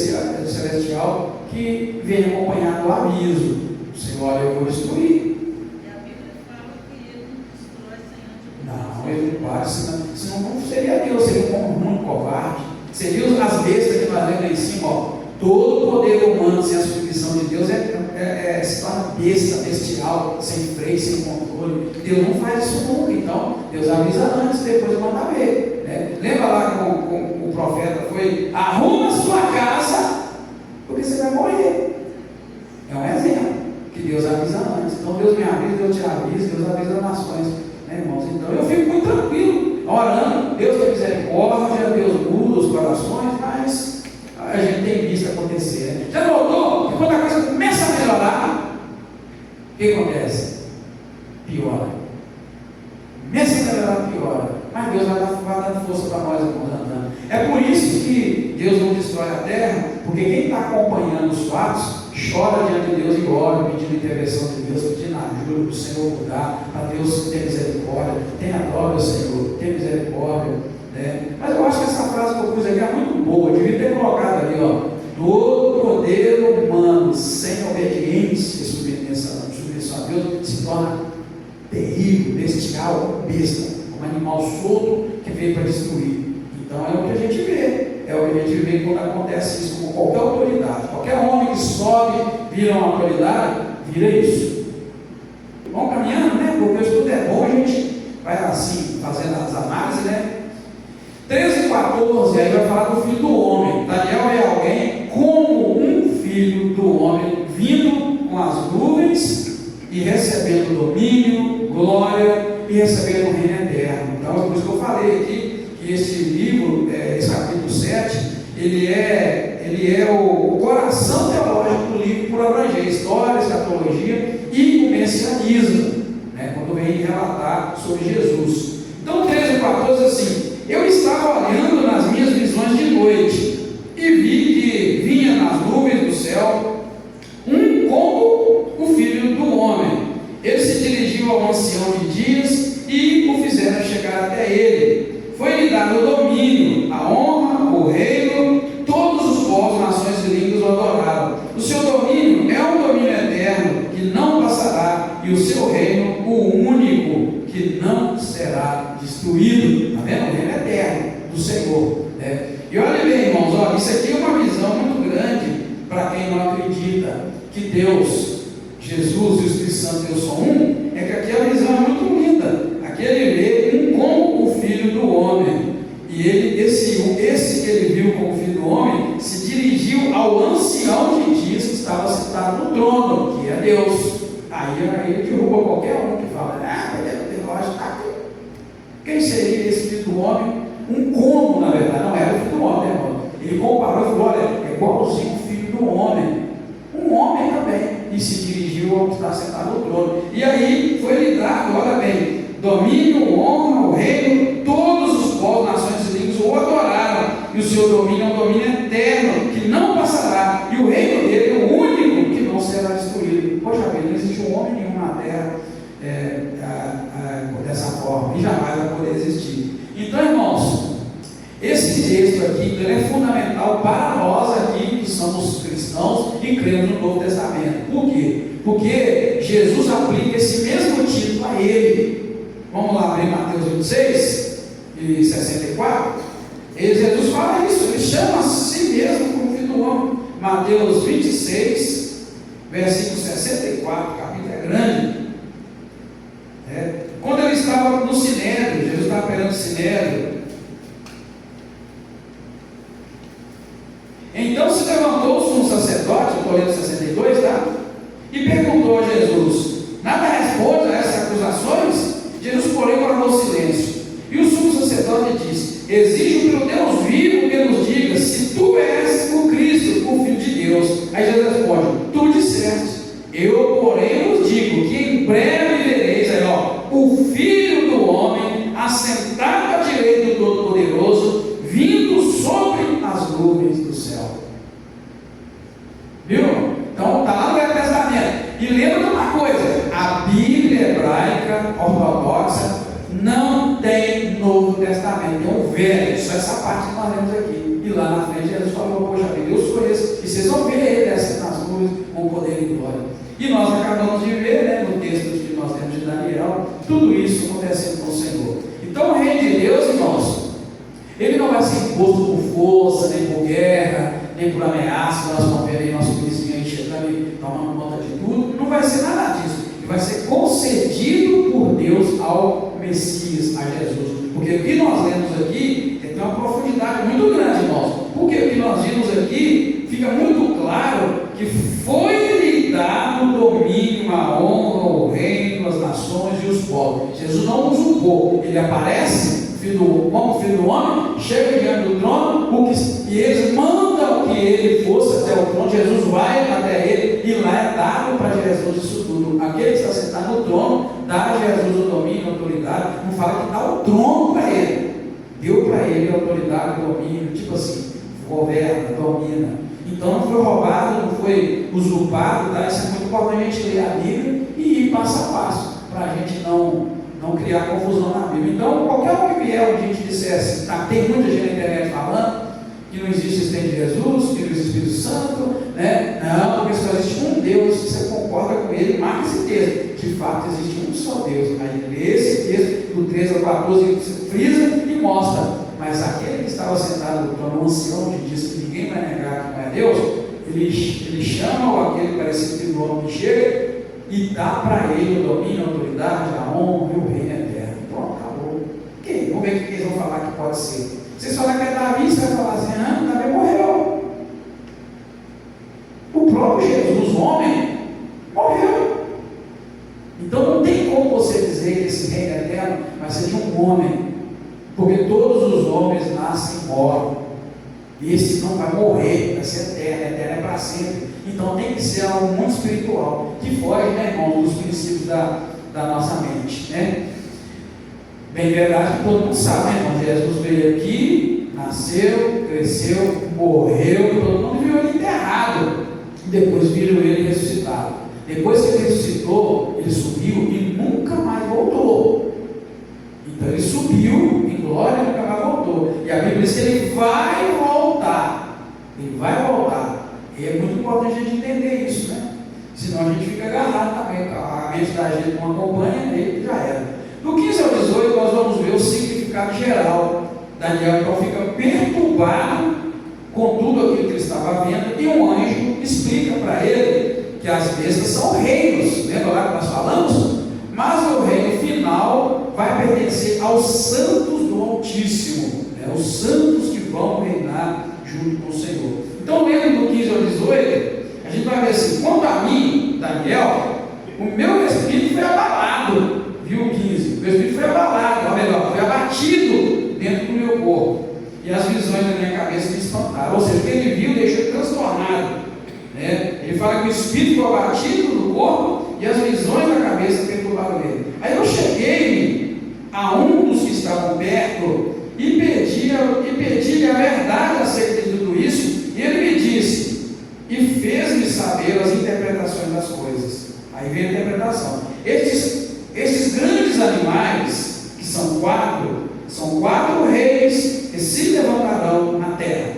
celestial que vem acompanhado do aviso. O Senhor, eu vou destruir. E a Bíblia fala que ele não destrói sem antes. Não, ele não pode, senão não seria Deus, seria um mundo covarde. Seria as bestas que nós lemos aí em cima, ó. Todo poder humano sem a submissão de Deus se torna besta, bestial, sem freio, sem controle. Deus não faz isso nunca. Então, Deus avisa antes, depois manda ver. Né? Lembra lá com o profeta foi: arruma sua casa, porque você vai morrer. É um exemplo que Deus avisa antes. Então, Deus me avisa, Deus te avisa, Deus avisa as nações, né, irmãos? Então, eu fico muito tranquilo, orando. Deus tem misericórdia, Deus muda os corações, mas a gente tem visto acontecer. Né? Já notou que quando a coisa começa a melhorar, o que acontece? Piora. Começa a melhorar, piora. Mas Deus vai dando força para nós, irmãos, andando. É por isso que Deus não destrói a terra, porque quem está acompanhando os fatos chora diante de Deus e ora, pedindo intervenção de Deus, pedindo ajuda para o Senhor mudar, para Deus ter misericórdia. Tenha dó, meu Senhor, tenha misericórdia. Né? Mas eu acho que essa frase que eu pus aqui é muito boa. Eu devia ter colocado ali, ó: todo poder humano sem obediência e submissão a Deus se torna terrível, bestial, besta, um animal solto que veio para destruir. Então é o que a gente vê. É o que a gente vê quando acontece isso com qualquer autoridade. Qualquer homem que sobe, vira uma autoridade, vira isso. Vamos caminhando, né? Porque o estudo é bom, a gente vai assim, fazendo as análises, né? 13 e 14, aí vai falar do filho do homem. Daniel é alguém como um filho do homem, vindo com as nuvens e recebendo domínio, glória e recebendo o reino eterno. Então é por isso que eu falei aqui que esse livro, esse capítulo 7, ele é o coração teológico do livro por abranger história, escatologia e o messianismo, né, quando vem relatar sobre Jesus. Então 13 e 14 assim: eu estava olhando nas minhas visões de noite e vi que vinha nas nuvens do céu um como o filho do homem. Ele se dirigiu ao ancião de dias e o fizeram chegar até ele. Foi-lhe dado o domínio, a honra, o reino, todos os povos, nações e línguas o adoraram. O seu domínio é um domínio eterno que não passará, e o seu reino o único que não será destruído. Está vendo? O reino eterno do Senhor. Né? E olha bem, irmãos, olha, isso aqui é uma visão muito grande para quem não acredita que Deus, Jesus e o Espírito Santo, Deus são um. É que aqui a visão é muito linda. Aqui ele vê um como o filho do homem. E esse que ele viu como filho do homem se dirigiu ao ancião de dias que estava sentado no trono, que é Deus. Aí ele derruba qualquer um que fala: tem lógica, está aqui. Quem seria esse filho do homem? Um como, na verdade, não era o filho do homem, né, irmão? Ele comparou e falou: olha, é igualzinho o filho do homem. Um homem também. E se dirigiu ao que está sentado no trono. E aí foi lhe dado, olha bem, domínio, honra, o reino, todos os povos, nações e línguas o adoraram. E o seu domínio é um domínio eterno, que não passará. E o reino dele é o único que não será destruído. Poxa vida, não existe um homem nenhum na terra dessa forma. E jamais vai poder existir. Então, irmãos, esse texto aqui é fundamental para nós aqui, que somos cristãos e cremos no Novo Testamento. Por quê? Porque Jesus aplica esse mesmo título a ele. Vamos lá abrir Mateus 26 e 64. E Jesus fala isso, ele chama a si mesmo como filho do homem. Mateus 26, versículo 64, o capítulo é grande. Quando ele estava no Sinédrio, Jesus estava perante o Sinédrio. Então se levantou o sumo sacerdote, estou lendo 62, tá? E perguntou a Jesus: nada responde a essas acusações? Jesus, porém, guardou silêncio. E o sumo sacerdote disse: exijo pelo Deus vivo que nos diga se tu és o Cristo, o Filho de Deus. Aí Jesus responde: tu disseste. Eu, porém, vos digo que em breve vereis aí, o Filho do Homem assentado à direita do Todo-Poderoso, vindo sobre as nuvens do céu. Viu? Então está lá no Velho Testamento. E lembra de uma coisa: a Bíblia hebraica ortodoxa não tem Novo Testamento, tem um Velho, só essa parte que nós lemos aqui. E lá na frente Jesus falou: poxa vida, eu sou esse, e vocês vão ver ele descendo nas nuvens com poder e glória. E nós acabamos de ver, né, no texto que nós temos de Daniel, tudo isso acontecendo com o Senhor. Então o reino de Deus, irmãos, ele não vai ser imposto por força, nem por guerra, nem por ameaça. Nós vamos ver aí nosso vizinho aí chegando e tomando conta de tudo. Não vai ser nada disso. Ele vai ser concedido por Deus ao Messias, a Jesus. Porque o que nós lemos aqui tem uma profundidade muito grande, irmãos. Porque o que nós vimos aqui fica muito claro que foi-lhe dado o domínio, a honra, o reino, as nações e os povos. Jesus não usurpou. Ele aparece, filho do homem, chega diante do trono, e eles mandam que ele fosse até o trono. Jesus vai até ele, e lá é dado para Jesus isso tudo. Aquele que está sentado no trono dá a Jesus o domínio, a autoridade. Não fala que dá o trono para ele, deu para ele a autoridade, o domínio, tipo assim, governa, domina. Então não foi roubado, não foi usurpado, tá? Isso é muito importante a gente ler a Bíblia e ir passo a passo, para a gente não criar confusão na Bíblia. Então, qualquer um que vier, a gente dissesse, tá, tem muita gente na internet falando que não existe existência de Jesus, que não existe Espírito Santo, né? Não, porque só existe um Deus, você concorda com ele, marca esse texto. De fato, existe um só Deus. Aí lê esse texto, do 13 ao 14, frisa e mostra. Mas aquele que estava sentado no trono, o ancião, que diz que ninguém vai negar que não é Deus, ele chama aquele parecido do homem que chega e dá para ele o domínio, a autoridade, a honra e o reino eterno. Pronto, acabou. Okay, vamos ver o que eles vão falar que pode ser. Vocês falam que é Davi, você vai falar assim: Davi morreu. O próprio Jesus, homem, morreu. Então não tem como você dizer que esse reino eterno vai ser de um homem. Porque todos os homens nascem e morrem. E esse não vai morrer, vai ser eterno é para sempre. Então tem que ser algo muito espiritual, que foge, né, irmão, dos princípios da nossa mente, né? Bem verdade que todo mundo sabe, né, irmão? Jesus veio aqui, nasceu, cresceu, morreu, todo mundo viu ele enterrado. E depois viram ele ressuscitado. Depois que ele ressuscitou, ele subiu e nunca mais voltou. Então ele subiu em glória e nunca mais voltou. E a Bíblia diz que ele vai voltar. Ele vai voltar. E é muito importante a gente entender isso, né? Senão a gente fica agarrado também. A mente da gente não acompanha, ele já era. Do 15 ao 18 nós vamos ver o significado geral. Daniel então fica perturbado com tudo aquilo que ele estava vendo. E um anjo explica para ele que as bestas são reinos. Lembra lá que nós falamos? Mas o reino final vai pertencer aos santos do Altíssimo, né? Os santos que vão reinar junto com o Senhor. Então, lendo do 15 ao 18, a gente vai ver assim: quanto a mim, Daniel, o meu espírito foi abalado, viu? 15, o meu espírito foi abalado, ou melhor, foi abatido dentro do meu corpo, e as visões da minha cabeça me espantaram. Ou seja, o que ele viu deixou ele transtornado, né? Ele fala que o espírito foi abatido do corpo e as visões da cabeça perturbaram ele. Aí eu cheguei a um dos que estavam perto e pedi-lhe a verdade acerca de tudo isso, e ele me disse e fez-me saber as interpretações das coisas. Aí vem a interpretação. Estes grandes animais, que são quatro reis que se levantarão na terra.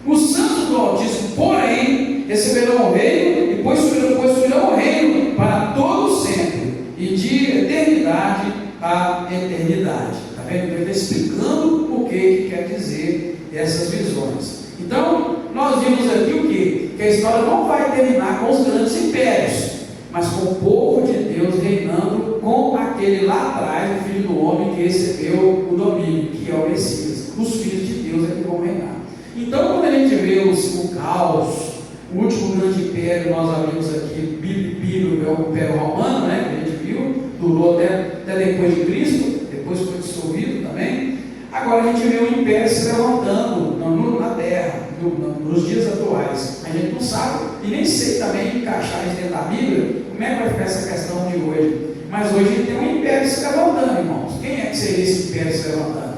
Os santos do Altíssimo, porém, receberão o reino e depois subirão o reino para todo sempre, e de eternidade a eternidade. Está vendo? Ele está explicando o que quer dizer essas visões. Então, nós vimos aqui o quê? Que a história não vai terminar com os grandes impérios, mas com o povo de Deus reinando com aquele lá atrás, o Filho do Homem, que recebeu o domínio, que é o Messias. Os filhos de Deus é que vão reinar. Então, quando a gente vê o caos, o último grande império, nós abrimos aqui, Bíblia, o Império Romano, né, que a gente viu, durou até depois de Cristo, depois foi dissolvido também. Agora a gente vê o império se levantando na terra, nos dias atuais. A gente não sabe, e nem sei também encaixar isso dentro da Bíblia, como é que vai ficar essa questão de hoje. Mas hoje a gente tem um império se levantando, irmãos. Quem é que seria esse império se levantando?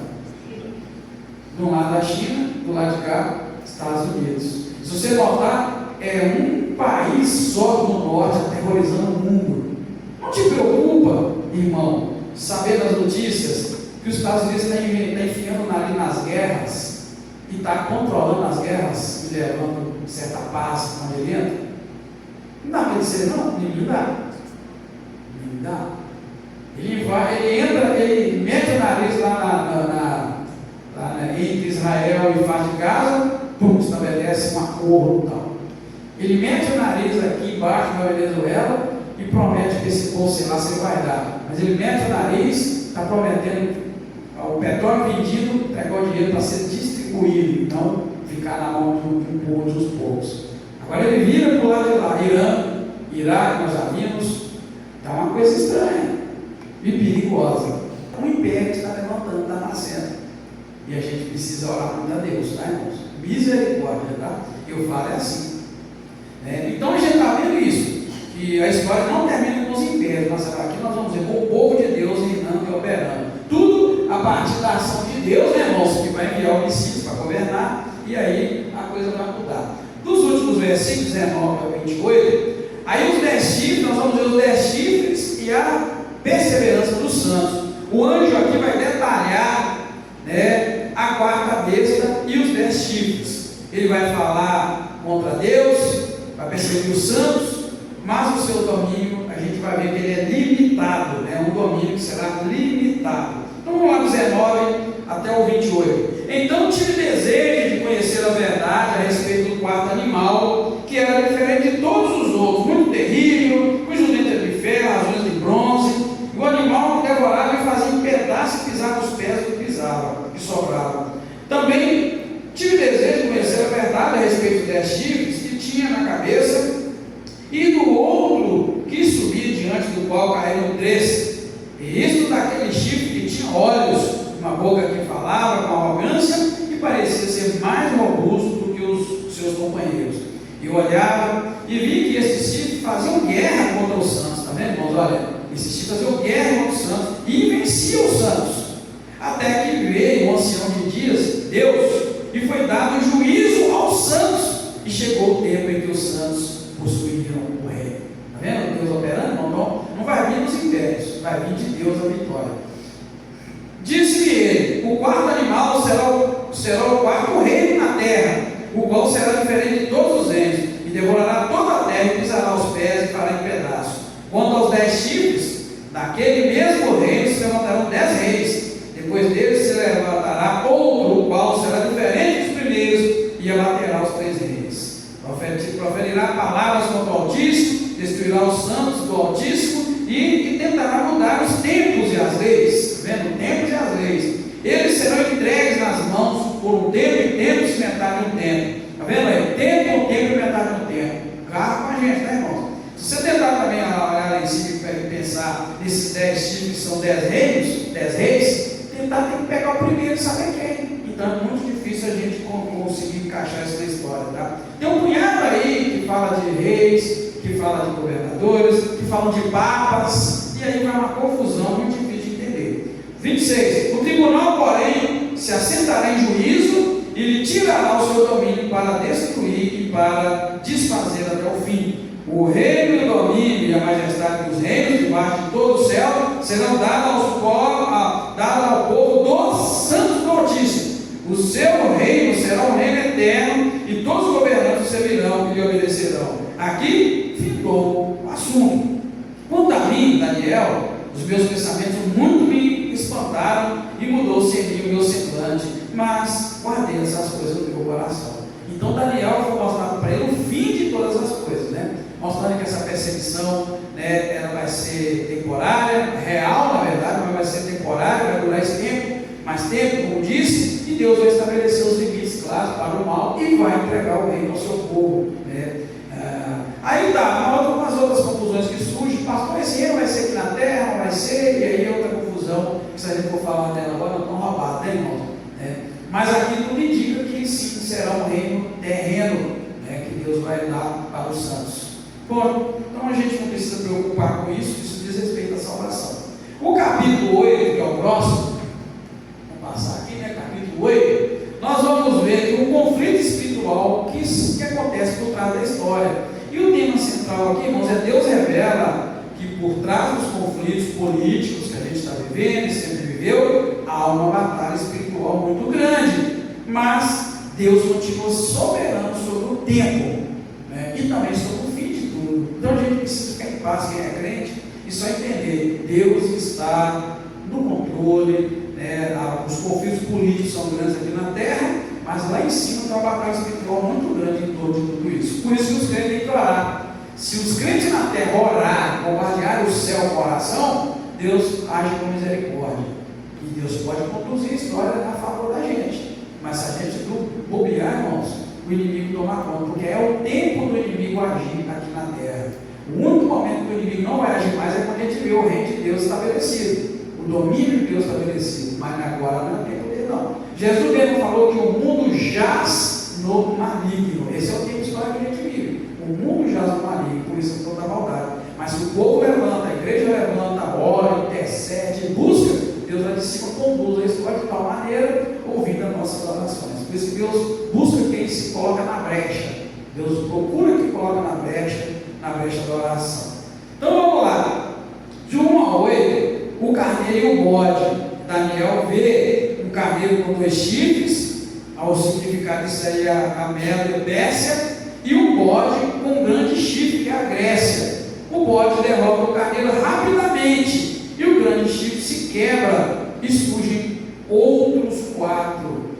Do lado da China, do lado de cá, Estados Unidos. Se você notar, é um país só do norte aterrorizando o mundo. Não te preocupa, irmão, saber das notícias que os Estados Unidos está enfiando ali nas guerras e está controlando as guerras e levando certa paz quando ele entra? Não dá para dizer, não, ninguém dá. Ninguém dá. Ele entra, ele mete o nariz lá entre Israel e faz de Gaza, pum, estabelece um acordo e tal. Ele mete o nariz aqui embaixo na Venezuela e promete que esse povo, sei lá, se vai dar. Mas ele mete o nariz, está prometendo o petróleo vendido, entregar o dinheiro para ser distribuído, não ficar na mão de um povo, de uns poucos. Agora ele vira para o lado de lá, Irã, Iraque, nós já vimos, está uma coisa estranha e perigosa. Um império que está levantando, está nascendo. E a gente precisa orar muito a Deus, tá, irmãos? Misericórdia, tá? Eu falo é assim. Então a gente está vendo isso, que a história não termina com os impérios, mas aqui nós vamos ver o povo de Deus reinando e operando. Tudo a partir da ação de Deus, né, irmãos? Que vai enviar o Messias para governar, e aí a coisa vai mudar. Dos últimos versículos, 19 a 28, aí os 10 chifres, nós vamos ver os 10 chifres e a perseverança dos santos. O anjo aqui vai detalhar, né, a quarta besta e os 10 chifres. Ele vai falar contra Deus, vai perseguir os santos, mas o seu domínio, a gente vai ver que ele é limitado, né? Um domínio que será limitado. Então vamos lá do 19 até o 28. Então tive desejo de conhecer a verdade a respeito do quarto animal, que era diferente de todos os outros, muito terrível, cujo dente era de ferro, as unhas de bronze, e o animal que devorava e fazia em pedaços e pisava os pés do que pisava, que sobrava. Também tive desejo de conhecer a verdade a respeito dos 10 chifres que tinha na cabeça, e do outro que subia diante do qual caíram 3, e isto daquele chifre que tinha olhos, uma boca que falava com arrogância e parecia ser mais robusto do que os seus companheiros. E eu olhava e vi que esses chifres faziam guerra contra os santos, está vendo, irmãos? Olha, esses chifres faziam guerra contra os santos e venciam os santos, até que veio o ancião de dias, Deus, e foi dado juízo aos santos, e chegou o tempo em que os santos possuíram o rei. Está vendo? Deus operando? Não vai vir dos impérios, vai vir de Deus a vitória. Disse-lhe ele: o quarto animal será o quarto reino na terra, o qual será diferente de todos os reinos, e devorará toda a terra e pisará os pés e fará em pedaços. Quanto aos 10 chifres, daquele mesmo reino se levantarão 10 reis. Depois deles se levantará outro, o qual será diferente dos primeiros, e abaterá os 3 reis. Proferirá palavras contra o Altíssimo, destruirá os santos do Altíssimo e tentará mudar os tempos e as leis. Está vendo? Tempos e as leis. Eles serão entregues nas mãos por um tempo e tempo se metade um tempo. Está vendo aí? Tempo e metade um tempo. Claro com a gente, né, irmão? Se você tentar também olhar lá em cima e pensar nesses 10 chifres que são 10 reinos, 10 reis, tentar tem que pegar o primeiro e saber quem. Então é muito difícil a gente conseguir encaixar isso na história, tá? Tem um punhado aí que fala de reis, que fala de governadores, que falam de papas, e aí vai uma confusão muito difícil de entender. 26. O tribunal, porém, se assentará em juízo e lhe tirará o seu domínio para destruir e para desfazer até o fim. O reino e o domínio e a majestade dos reinos debaixo de todo o céu serão dados ao povo dos santos do Altíssimo. O seu reino será um reino eterno e todos os governantes servirão e lhe obedecerão. Aqui ficou o assunto. Quanto a mim, Daniel, os meus pensamentos muito me espantaram e mudou-se em mim o meu semblante, mas guardei essas coisas no meu coração. Então Daniel foi mostrado para ele o fim de todas as coisas, né? Mostrando que essa perseguição, né, ela vai ser temporária, real na verdade, mas vai ser temporária, vai durar esse tempo, mais tempo, como disse, e Deus vai estabelecer os limites claros para o mal e vai entregar o reino ao seu povo, né? Aí tá, umas outras confusões que surgem, pastor, esse reino vai ser aqui na terra, não vai ser, e aí outra confusão, que se a gente for falar dela agora, não roubada, né, irmão? Mas aqui tudo indica que sim, será um reino terreno, que Deus vai dar para os santos. Bom, então a gente não precisa preocupar com isso, isso diz respeito à salvação. O capítulo 8, que é o próximo, vamos passar aqui, capítulo 8, nós vamos ver que um conflito espiritual que acontece por trás da história. E o tema central aqui, irmãos, é Deus revela que por trás dos conflitos políticos que a gente está vivendo e sempre viveu, há uma batalha espiritual muito grande, mas Deus continua soberano sobre o tempo, e também sobre o fim de tudo. Então a gente precisa ficar em paz, quem é crente, e só entender, Deus está no controle, os conflitos políticos são grandes aqui na terra, mas lá em cima tem uma batalha espiritual muito grande em torno de tudo isso. Por isso que os crentes têm que orar. Se os crentes na terra orarem, bombardearem o céu com oração, Deus age com misericórdia. E Deus pode conduzir a história a favor da gente. Mas se a gente bobear, irmãos, o inimigo toma conta, porque é o tempo do inimigo agir aqui na terra. O único momento que o inimigo não vai agir mais é quando a gente vê o reino de Deus estabelecido, o domínio de Deus estabelecido, mas agora não é tempo dele não. Jesus mesmo falou que o mundo jaz no maligno. Esse é o tipo de história que a gente vive. O mundo jaz no maligno, por isso é toda maldade. Mas se o povo levanta, a igreja levanta, ora, intercede, busca, Deus lá de cima conduz a história de tal maneira, ouvindo as nossas orações. Por isso que Deus busca quem se coloca na brecha. Deus procura quem coloca na brecha da oração. Então vamos lá. De 1 a 8, o carneiro e o bode. Daniel vê um carneiro com 2 chifres, ao significado disso aí a Média e a Pérsia, e o bode com um grande chifre, que é a Grécia. O bode derrota o carneiro rapidamente, e o grande chifre se quebra e surgem outros 4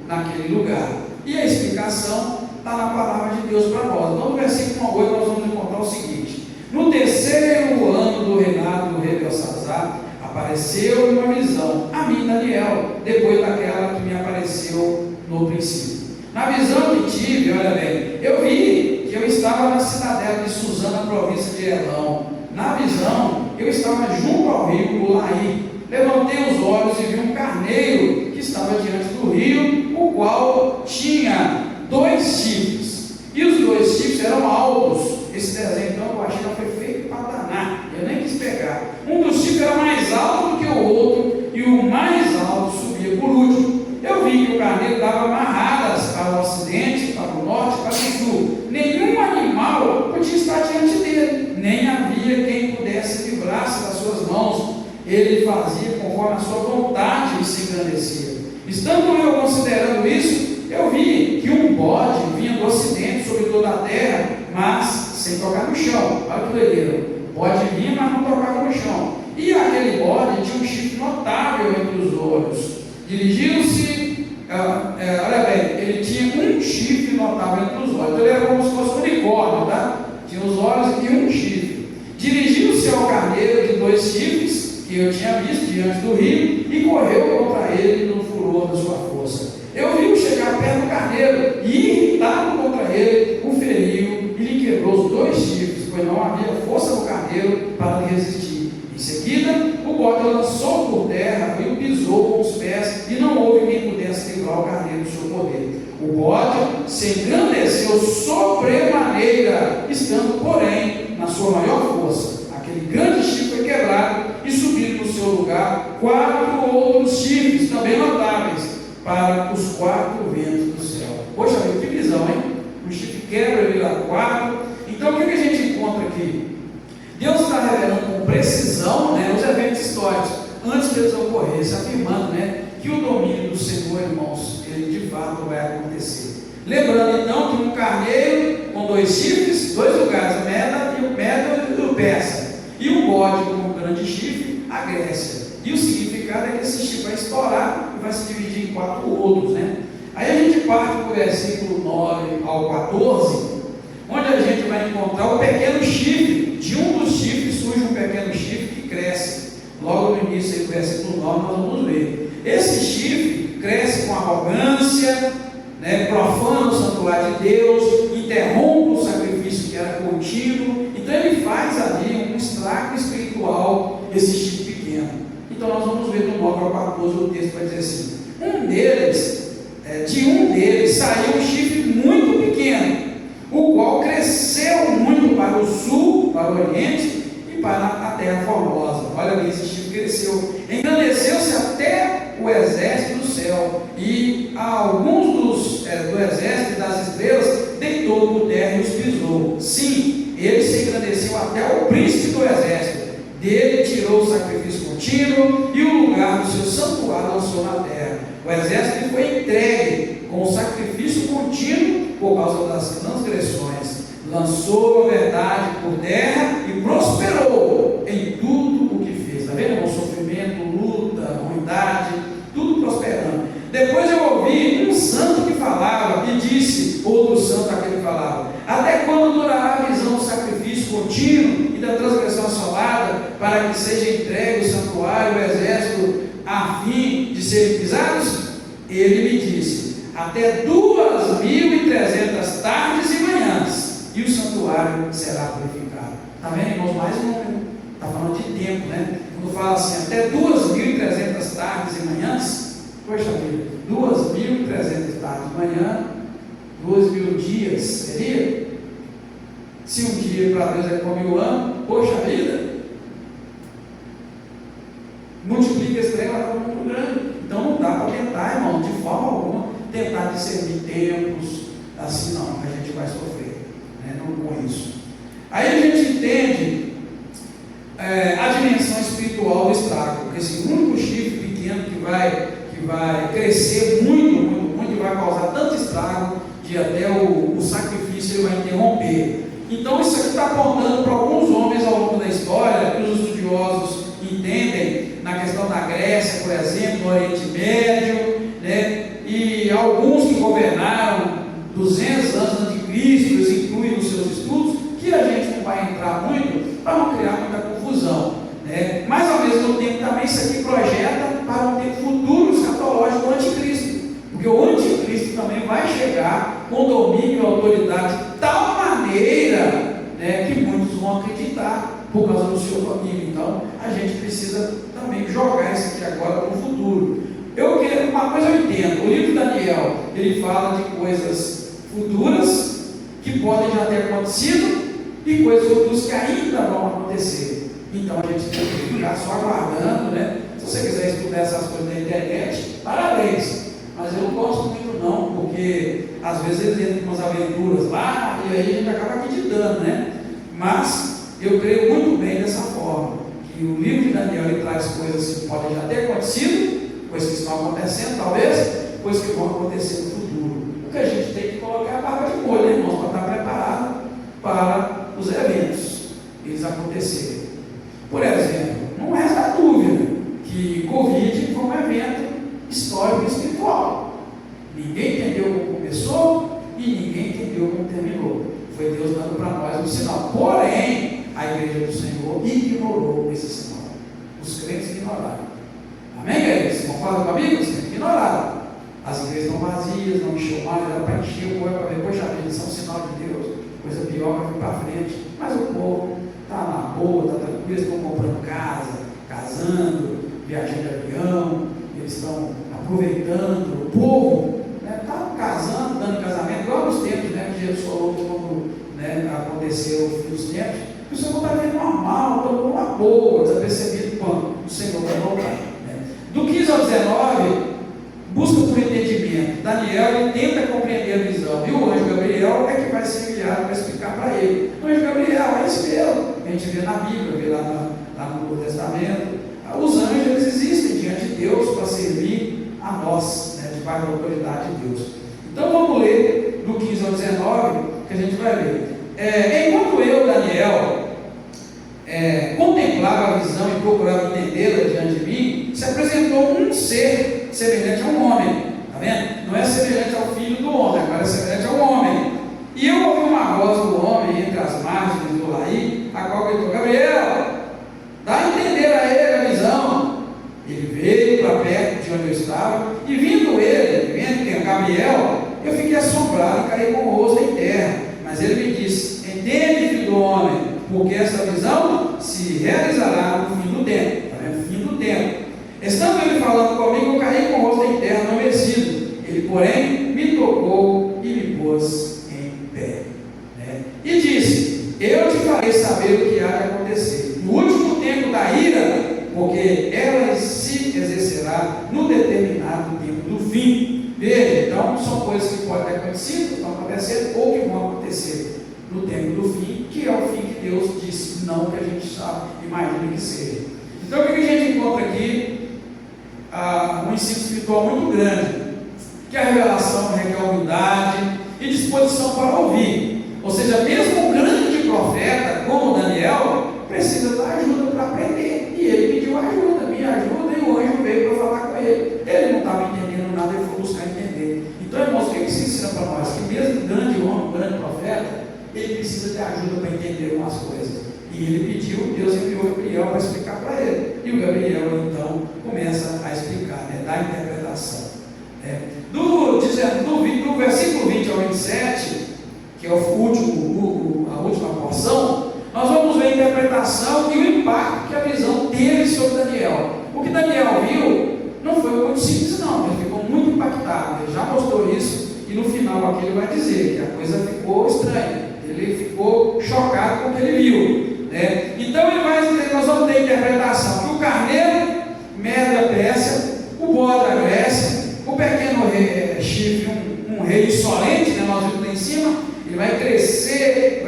naquele lugar. E a explicação está na palavra de Deus para nós. Então, no versículo 1 a 8, nós vamos encontrar o seguinte: no terceiro ano do reinado do rei Belsazar, apareceu uma visão a mim, Daniel, depois daquela que me apareceu no princípio. Na visão que tive, olha bem, eu vi que eu estava na cidadela de Susana, província de Elão. Na visão, eu estava junto ao rio Ulaí. Levantei os olhos e vi um carneiro que estava diante do rio, o qual tinha 2 chifres, e os 2 chifres eram altos. Esse desenho, então, eu achei que foi feito para danar, eu nem quis pegar. Um dos chifres era mais alto do que o outro, e o mais alto subia por último. Eu vi que o carneiro dava amarradas para o ocidente, para o norte, para o sul. Nenhum animal podia estar diante dele, nem havia quem pudesse livrar-se das suas mãos. Ele fazia conforme a sua vontade e se engrandecia. Estando eu considerando isso, eu vi que um bode vinha do ocidente sobre toda a terra, mas sem tocar no chão. Olha que doideira. O bode vinha, mas não tocava no chão. E aquele bode tinha um chifre notável entre os olhos. Dirigiu-se, olha bem, ele tinha um chifre notável entre os olhos. Então ele era como se fosse um unicórnio, tá? Tinha os olhos e um chifre. Dirigiu-se ao carneiro de 2 chifres, que eu tinha visto diante do rio, e correu contra ele no furor da sua força. Eu vi-o chegar perto do carneiro, e irritado contra ele, o feriu e lhe quebrou os 2 chifres, pois não havia força no carneiro para lhe resistir. Em seguida, o bode lançou por terra e o pisou com os pés, e não houve quem pudesse livrar o carneiro do seu poder. O bode se engrandeceu sobremaneira, estando, porém, na sua maior força. Aquele grande chifre foi quebrado, e subiram no seu lugar 4 outros chifres, também notáveis, para os 4 ventos do céu. Poxa, que visão, hein? O chifre quebra, ele vira 4. Então, o que a gente encontra aqui? Deus está revelando com precisão, os eventos históricos, antes que eles ocorressem, afirmando, que o domínio do Senhor, irmãos, ele de fato vai acontecer. Lembrando, então, que um carneiro com 2 chifres, 2 lugares, o Meda e o Persa, e um bode com um grande chifre, a Grécia. E o significado é que esse chifre vai estourar e vai se dividir em 4 outros, Aí a gente parte para o versículo 9 ao 14, onde a gente vai encontrar o pequeno chifre. De um dos chifres surge um pequeno chifre que cresce. Logo no início do versículo 9 nós vamos ver. Esse chifre cresce com arrogância, profana o santuário de Deus, interrompe o sacrifício que que era contínuo. Então ele faz ali um estrago espiritual, esse chifre pequeno. Então nós vamos ver no 9 ao 14, o texto vai dizer assim: de um deles saiu um chifre muito pequeno, o qual cresceu muito para o sul, para o oriente e para a terra formosa. Olha ali, esse chifre cresceu, engrandeceu-se até o exército do céu, e a alguns do exército e das estrelas deitou por terra e os pisou. Sim, ele se engrandeceu até o príncipe do exército. Dele tirou o sacrifício contínuo e o lugar do seu santuário lançou na terra. O exército foi entregue com o sacrifício contínuo por causa das transgressões. Lançou a verdade por terra e prosperou em tudo o que fez. Está vendo, irmão? Sofrimento, luta, ruindade, tudo prosperando. Depois eu ouvi um santo que falava e disse, outro santo aquele que falava: até quando durará a visão do sacrifício contínuo e da transgressão assolada, para que seja entregue o santuário, o exército, a fim de serem pisados? Ele me disse: até 2.300 tardes e manhãs, e o santuário será purificado. Está vendo, irmãos? Mais um número. Está falando de tempo, né? Quando fala assim, até 2.300 tardes e manhãs, poxa vida, 2.300 tardes de manhã, 2.000 dias, seria? Se um dia para Deus é como 1.000 anos, poxa vida, multiplica esse trem, vai ficar muito grande. Então não dá para tentar, irmão, de forma alguma, tentar discernir tempos, assim não, a gente vai sofrer, né? Não com isso. Aí a gente entende a dimensão espiritual do estrago, porque esse único chifre pequeno que vai crescer muito, e vai causar tanto estrago, que até o sacrifício ele vai interromper. Então isso aqui está apontando para alguns homens ao longo da história, que os estudiosos entendem, na questão da Grécia, por exemplo, no Oriente Médio, né? E alguns que governaram 200 anos antes de Cristo, eles incluem nos seus estudos, que a gente não vai entrar muito, para não criar muita confusão, né? Mas ao mesmo tempo também isso aqui projeta para um tempo futuro escatológico do anticristo, porque o anticristo também vai chegar com domínio e autoridade de tal maneira, né, que muitos vão acreditar por causa do seu domínio. Então a gente precisa também jogar isso aqui agora no futuro. Uma coisa eu entendo, o livro de Daniel, ele fala de coisas futuras que podem já ter acontecido e coisas futuras que ainda vão acontecer. Então a gente tem que ficar só aguardando, né? Se você quiser estudar essas coisas na internet, parabéns, mas eu não gosto muito não, porque às vezes eles entram com umas aventuras lá e aí a gente acaba acreditando, né? Mas eu creio muito bem dessa forma, que o livro de Daniel ele traz coisas que podem já ter acontecido, coisas que estão acontecendo talvez, coisas que vão acontecer no futuro. O que a gente tem que colocar é a barba de molho, né, irmãos, para estar preparado para os eventos, eles acontecerem. Por exemplo, não resta dúvida que Covid foi um evento histórico e espiritual. Ninguém entendeu como começou e ninguém entendeu como terminou. Foi Deus dando para nós um sinal. Porém, a igreja do Senhor ignorou esse sinal. Os crentes ignoraram. Amém, queridos? Concordam comigo? Os crentes ignoraram. As igrejas estão vazias, não encheu mais, era para encher o povo, para ver, poxa vida, isso é um sinal de Deus, coisa pior vai vir para frente. Mas o povo está na boa, está tranquilo, estão comprando casa, casando, viajando de avião, eles estão aproveitando. O povo está casando, dando casamento, igual nos tempos, né, que Jesus falou quando, né, aconteceu nos tempos. O pessoal está vendo normal, todo mundo uma boa, desapercebido quando o Senhor vai voltar. Né? Do 15 ao 19, busca por entendimento. Daniel ele tenta compreender a visão, e o anjo Gabriel é que vai ser enviado para explicar para ele. O anjo Gabriel é isso mesmo, a gente vê na Bíblia, vê lá no Novo Testamento. Os anjos eles existem diante de Deus para servir a nós, né, debaixo da autoridade de Deus. Então vamos ler do 15 ao 19, que a gente vai ver. Enquanto eu, Daniel, contemplava a visão e procurava entendê-la diante de mim, se apresentou um ser semelhante a um homem. Está vendo? Não é semelhante ao filho do homem, agora é semelhante ao homem. E eu ouvi uma voz do homem entre as margens do Laí, a qual gritou: Gabriel, dá a entender a ele a visão. Ele veio para perto de onde eu estava, e vendo Gabriel, eu fiquei assombrado e caí com o rosto em terra. Mas Mas ele me disse: entende, filho do homem, porque esta visão se realizará no fim do tempo. Está vendo? Fim do tempo. Estando ele falando comigo, eu caí com o rosto em terra, adormecido. Ele, porém, me tocou e me pôs em pé. E disse: eu te farei saber o que há de acontecer no último tempo da ira, porque ela se exercerá no determinado tempo do fim. Veja, então são coisas que podem ter acontecido, estão acontecendo ou que vão acontecer no tempo do fim, que é o fim que Deus disse, não que a gente sabe, imagina que seja. Então o que a gente encontra aqui? Um ensino espiritual muito grande, que a revelação requer humildade e disposição para ouvir. Ou seja, mesmo um grande profeta como Daniel precisa da ajuda para aprender, e ele pediu ajuda, me ajuda, e o anjo veio para falar com ele. Ele não estava entendendo nada, ele foi buscar entender. Então, irmãos, o que isso ensina para nós? Que mesmo um grande homem, um grande profeta, ele precisa de ajuda para entender umas coisas. E ele pediu, Deus enviou Gabriel para explicar para ele. E o Gabriel, então, começa a explicar, dá a interpretação. Do versículo 20 ao 27, que é a última porção, nós vamos ver a interpretação e o impacto que a visão teve sobre Daniel. O que Daniel viu não foi muito simples, não. Ele ficou muito impactado. Ele já mostrou isso, e no final aqui ele vai dizer que a coisa ficou estranha. Ele ficou chocado com o que ele viu. Então nós vamos ter a interpretação que o carneiro mede a Pérsia, o bode da Grécia, o pequeno chifre, um rei insolente, nós vimos lá em cima, ele vai crescer,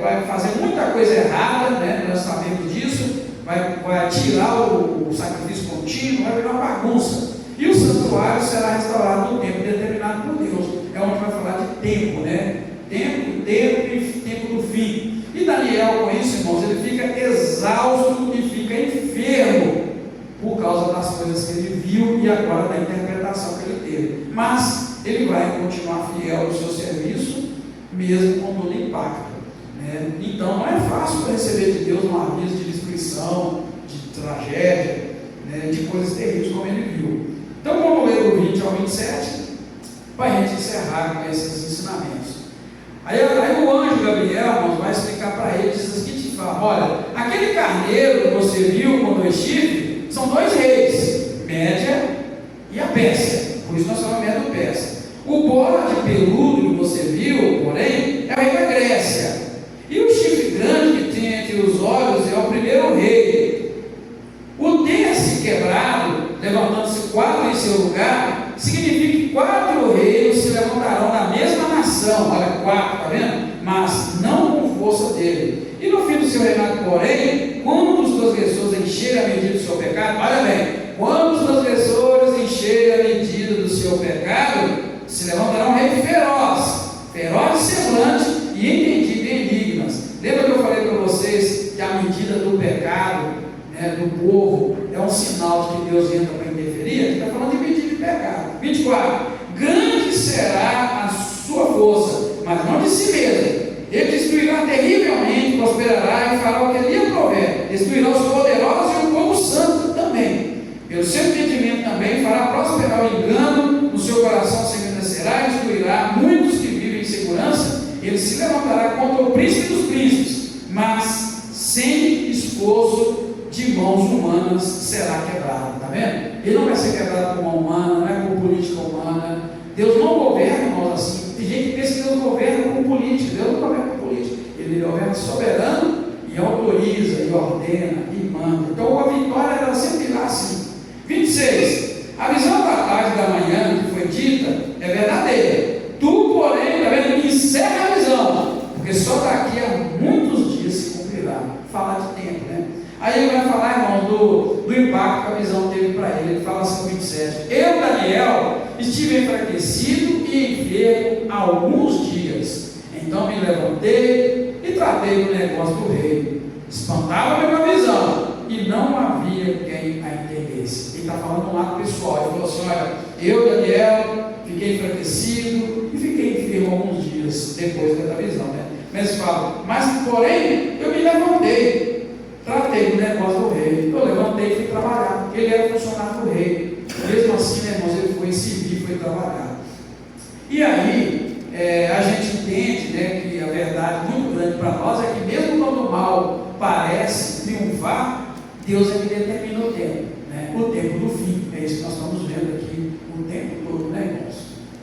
vai fazer muita coisa errada, nós sabemos disso, vai tirar o sacrifício contínuo, vai virar uma bagunça. E o santuário será restaurado no tempo determinado por Deus. É onde vai falar de tempo, tempo e tempo do fim. E Daniel, com isso, irmãos, ele fica exausto e fica enfermo por causa das coisas que ele viu e agora da interpretação que ele teve. Mas ele vai continuar fiel ao seu serviço, mesmo com todo o impacto. Então não é fácil receber de Deus um aviso de destruição, de tragédia, de coisas terríveis como ele viu. Então vamos ler do 20 ao 27 para a gente encerrar com esses ensinamentos. Aí o anjo Gabriel vai explicar para ele, diz o seguinte: olha, aquele carneiro que você viu com 2 chifres são 2 reis, Média e a Pérsia, por isso nós chamamos Medo-Pérsia. O bode peludo que você viu, porém, é o rei da Grécia, e o chifre grande que tem entre os olhos é o primeiro rei. O ter-se quebrado, levantando-se 4 em seu lugar, significa que 4 reinos se levantarão na mesma nação. Olha, 4, está vendo? Mas não com força dele. E no fim do seu reinado, porém, quando os transgressores encherem a medida do seu pecado, olha bem, quando os transgressores encherem a medida do seu pecado, se levantará um rei feroz de semblante e entendido em enigmas. Lembra que eu falei para vocês que a medida do pecado, do povo, é um sinal de que Deus entra para interferir? Ele está falando de medida de pecado. 24. Grande será a sua força, mas não de si mesmo. Ele destruirá terrivelmente, prosperará e fará o que ele aprouver. Destruirá os poderosos e o povo santo também. Pelo seu entendimento também fará prosperar o engano, no seu coração se engrandecerá e destruirá muitos que vivem em segurança. Ele se levantará contra o príncipe dos príncipes, mas sem esforço de mãos humanas será quebrado. Está vendo? Ele não vai ser quebrado por mão humana, não é por política humana. Deus não governa, irmãos, assim. Tem gente que pensa que Deus governa com política. Deus não governa com política. Ele governa soberano e autoriza, e ordena, e manda. Então a vitória ela sempre irá assim. 26. A visão da tarde da manhã que foi dita é verdadeira. Tu, porém, está vendo? Encerra a visão, porque só daqui a muitos dias se cumprirá. Fala de tempo, Aí ele vai falar, irmão, do impacto que a visão teve para ele. Ele fala assim no 27. Eu, Daniel, estive enfraquecido e enfermo há alguns dias. Então me levantei e tratei do negócio do rei. Espantava-me com a visão e não havia quem a entendesse. Ele está falando um lado pessoal. Ele falou assim: olha, eu, Daniel, fiquei enfraquecido e fiquei enfermo alguns dias depois da visão. Mas ele fala: mas porém eu me levantei, tratei do negócio do rei. Eu levantei e fui trabalhar, porque ele era funcionário do rei. Mesmo assim, irmãos, ele foi servir, foi trabalhar. E aí, a gente entende que a verdade Deus é que determina o tempo, né? O tempo do fim, é isso que nós estamos vendo aqui o tempo todo, né, irmãos?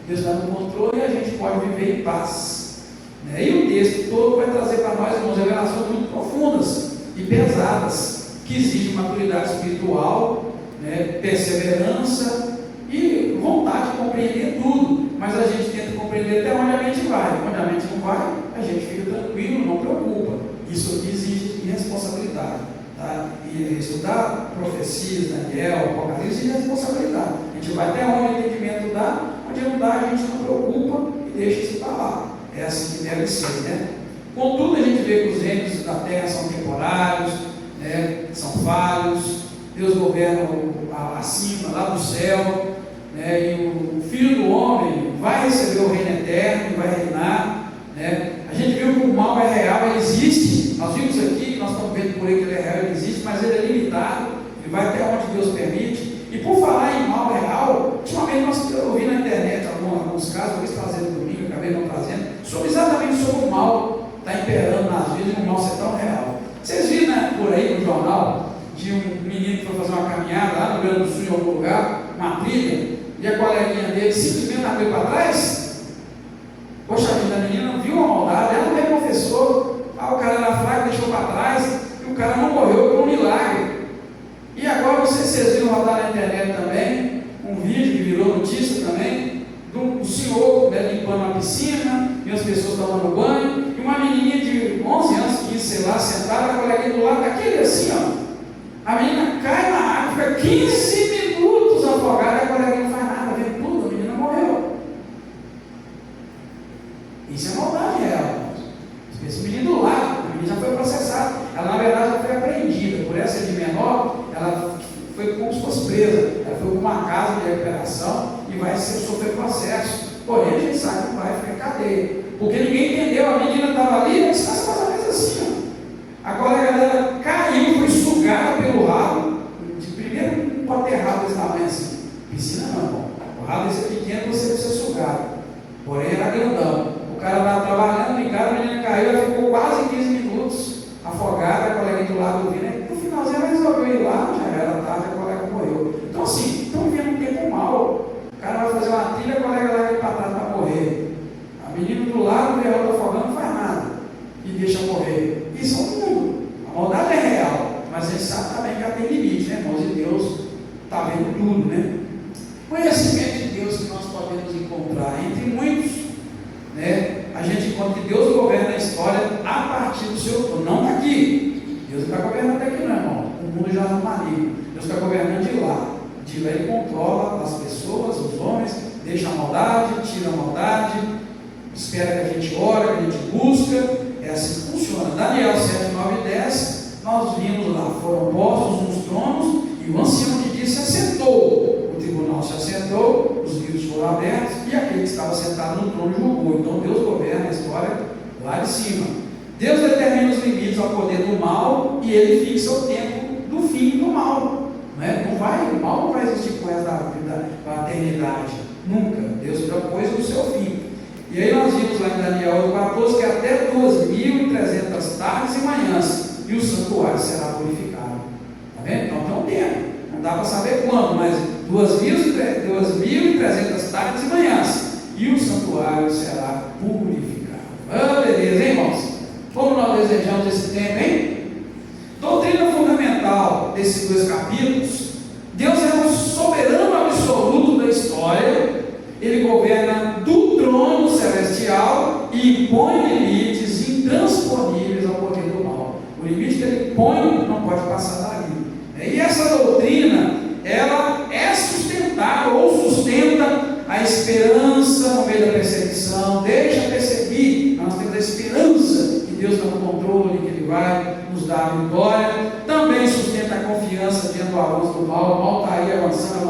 Deus está no controle e a gente pode viver em paz, né? E o texto todo vai trazer para nós, irmãos, revelações muito profundas e pesadas, que exigem maturidade espiritual, né? Perseverança e vontade de compreender tudo, mas a gente tenta compreender até onde a mente vai. Onde a mente não vai, a gente fica tranquilo, não preocupa. Isso aqui exige responsabilidade, tá? E estudar profecias, Daniel, Apocalipse, exige responsabilidade. A gente vai até onde o entendimento dá, onde não dá, a gente não preocupa e deixa isso para lá. É assim que deve ser, né? Contudo, a gente vê que os reinos da terra são temporários, né? São falhos. Deus governa acima, lá do céu, né? E o Filho do Homem vai receber o reino eterno e vai reinar, né? A gente viu que o mal é real, ele existe. Nós vimos aqui, nós estamos vendo por aí que ele é real, ele existe, mas ele é limitado, ele vai até onde Deus permite. E por falar em mal real, ultimamente nós ouvimos na internet alguns casos, eu quis trazer no domingo, acabei não trazendo, exatamente sobre o mal que está imperando nas vidas e o mal ser tão real. Vocês viram, né, por aí no jornal, de um menino que foi fazer uma caminhada lá no Rio Grande do Sul, em algum lugar, uma trilha, e a coleguinha dele simplesmente abriu para trás? Poxa vida, a menina viu a maldade, ela também confessou, o cara era fraco, deixou para trás, e o cara não morreu por um milagre. E agora vocês viram rodar na internet também, um vídeo que virou notícia também, de um senhor, né, limpando uma piscina, e as pessoas tomando banho, e uma menininha de 11 anos, 15, sei lá, sentada, a coleguinha do lado, daquele assim, ó. A menina cai na água, fica 15 minutos afogada, a coleguinha não faz nada, vê tudo, a menina morreu. Isso é maldade real. Esse menino do lado, a menina já foi processada, ela na verdade já foi apreendida, por essa de menor, ela foi como se fosse presa, ela foi para uma casa de recuperação e vai sofrer processo. Porém, a gente sabe que vai ficar em cadeia, porque ninguém entendeu, a menina estava ali, ela disse, mais ou menos assim, ó. Agora a galera caiu, foi sugada pelo ralo, de primeiro não pode ter ralo desse tamanho assim, piscina não, irmão. O ralo desse pequeno você precisa sugado, porém era grandão. O cara estava trabalhando em casa, a menina caiu, ela ficou quase 15 minutos afogada, a colega do lado ouvindo, né? No finalzinho ela resolveu ir lá, já era tarde, a colega morreu. Então assim, estão vivendo um tempo mal, o cara vai fazer uma trilha, a colega lá vai para trás para morrer, a menina do lado, vê a outra afogando, não faz nada, e deixa morrer. Isso é um mundo, a maldade é real, mas a gente sabe também que ela tem limite, né, irmãos? E Deus está vendo tudo, né? Conhecimento de Deus que nós podemos encontrar entre muitos, né? A gente encontra que Deus governa a história a partir do seu trono, não está aqui. Deus não está governando aqui, não, irmão. O mundo já não está maligno. Deus está governando de lá. De lá ele controla as pessoas, os homens, deixa a maldade, tira a maldade, espera que a gente ore, que a gente busca. É assim que funciona. Daniel 7, 9 e 10, nós vimos lá, foram postos uns tronos e o ancião de dia se assentou. O tribunal se assentou, os livros foram abertos e aquele que estava sentado no trono julgou. Então Deus governa a história lá de cima. Deus determina os limites ao poder do mal e ele fixa o tempo do fim do mal. Né? Não vai, o mal não vai existir com essa vida, com a eternidade. Nunca. Deus propôs o seu fim. E aí nós vimos lá em Daniel 14 que até 2.300 tardes e manhãs e o santuário será purificado. Está vendo? Então tem um tempo. Não dá para saber quando, mas 2.300 tardes e manhãs e o santuário será purificado. Ah, beleza, hein, irmãos? Como nós desejamos esse tempo, hein? Doutrina fundamental desses dois capítulos: Deus é o soberano absoluto da história, ele governa do trono celestial e impõe limites intransponíveis ao poder do mal. O limite que ele põe não pode passar dali. E essa doutrina, ela é sustentada ou sustenta a esperança no meio da perseguição, deixa perseguir, nós temos a esperança que Deus está no controle, que Ele vai nos dar a vitória, também sustenta a confiança diante do avanço do mal. O mal está aí avançando,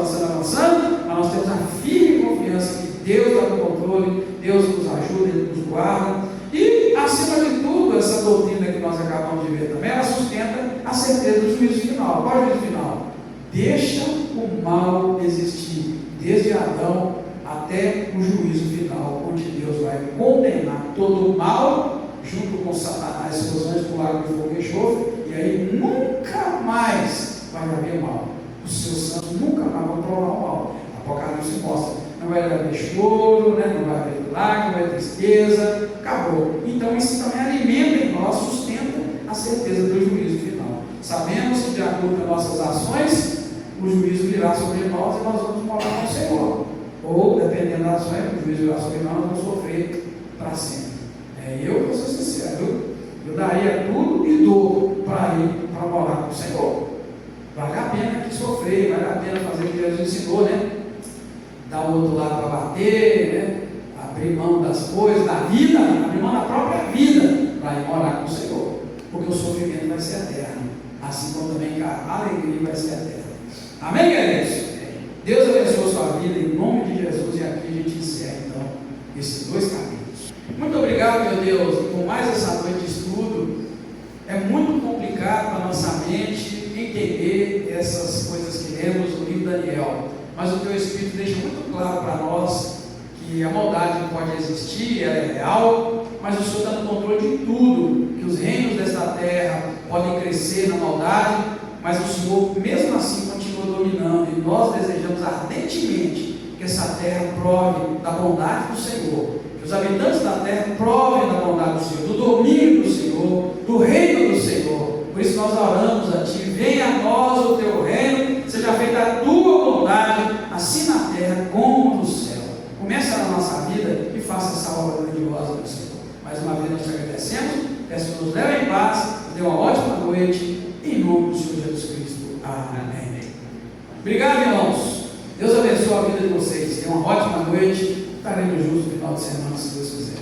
mas nós temos a firme confiança que Deus está no controle, Deus nos ajuda, Ele nos guarda, e acima de tudo, essa doutrina que nós acabamos de ver também, ela sustenta a certeza do juízo final. Qual é o juízo final? Deixa o mal existir, desde Adão até o juízo final, onde Deus vai condenar todo o mal, junto com Satanás, seus anjos, com o lago de fogo e enxofre, e aí nunca mais vai haver mal. Os seus santos nunca mais vão provar o mal. Apocalipse mostra, não vai haver choro, né? Não vai haver lágrimas, não vai haver tristeza, acabou. Então isso também alimenta em nós, sustenta a certeza do juízo final. Sabemos que de acordo com nossas ações, o juízo virá sobre nós e nós vamos morar com o Senhor. Ou, dependendo das ações, o juízo virá sobre nós, nós vamos sofrer para sempre. Eu vou ser sincero, eu daria tudo e dou para ir para morar com o Senhor. Vale a pena que sofrer, vale a pena fazer o que Deus ensinou, né? Dar o outro lado para bater, né? Abrir mão das coisas, da vida, abrir mão da própria vida para ir morar com o Senhor. Porque o sofrimento vai ser eterno, assim como também a alegria vai ser eterna. Amém, queridos? Deus abençoe a sua vida em nome de Jesus. E aqui a gente encerra então esses 2 capítulos. Muito obrigado, meu Deus, por mais essa noite de estudo. É muito complicado para a nossa mente entender essas coisas que lemos no livro de Daniel, mas o teu Espírito deixa muito claro para nós que a maldade pode existir, ela é real, mas o Senhor está no controle de tudo, que os reinos desta terra podem crescer na maldade, mas o Senhor mesmo assim continua dominando, e nós desejamos ardentemente que essa terra prove da bondade do Senhor, que os habitantes da terra provem da bondade do Senhor, do domínio do Senhor, do reino do Senhor. Por isso nós oramos a Ti: venha a nós o Teu reino, seja feita a Tua vontade, assim na terra como no céu. Começa na nossa vida e faça essa obra grandiosa do Senhor. Mais uma vez nós te agradecemos, peço que nos leve em paz, dê uma ótima noite, em nome do Senhor Jesus Cristo. Amém. Obrigado, irmãos. Deus abençoe a vida de vocês. Tenham uma ótima noite. Estaremos juntos no final de semana, se Deus quiser.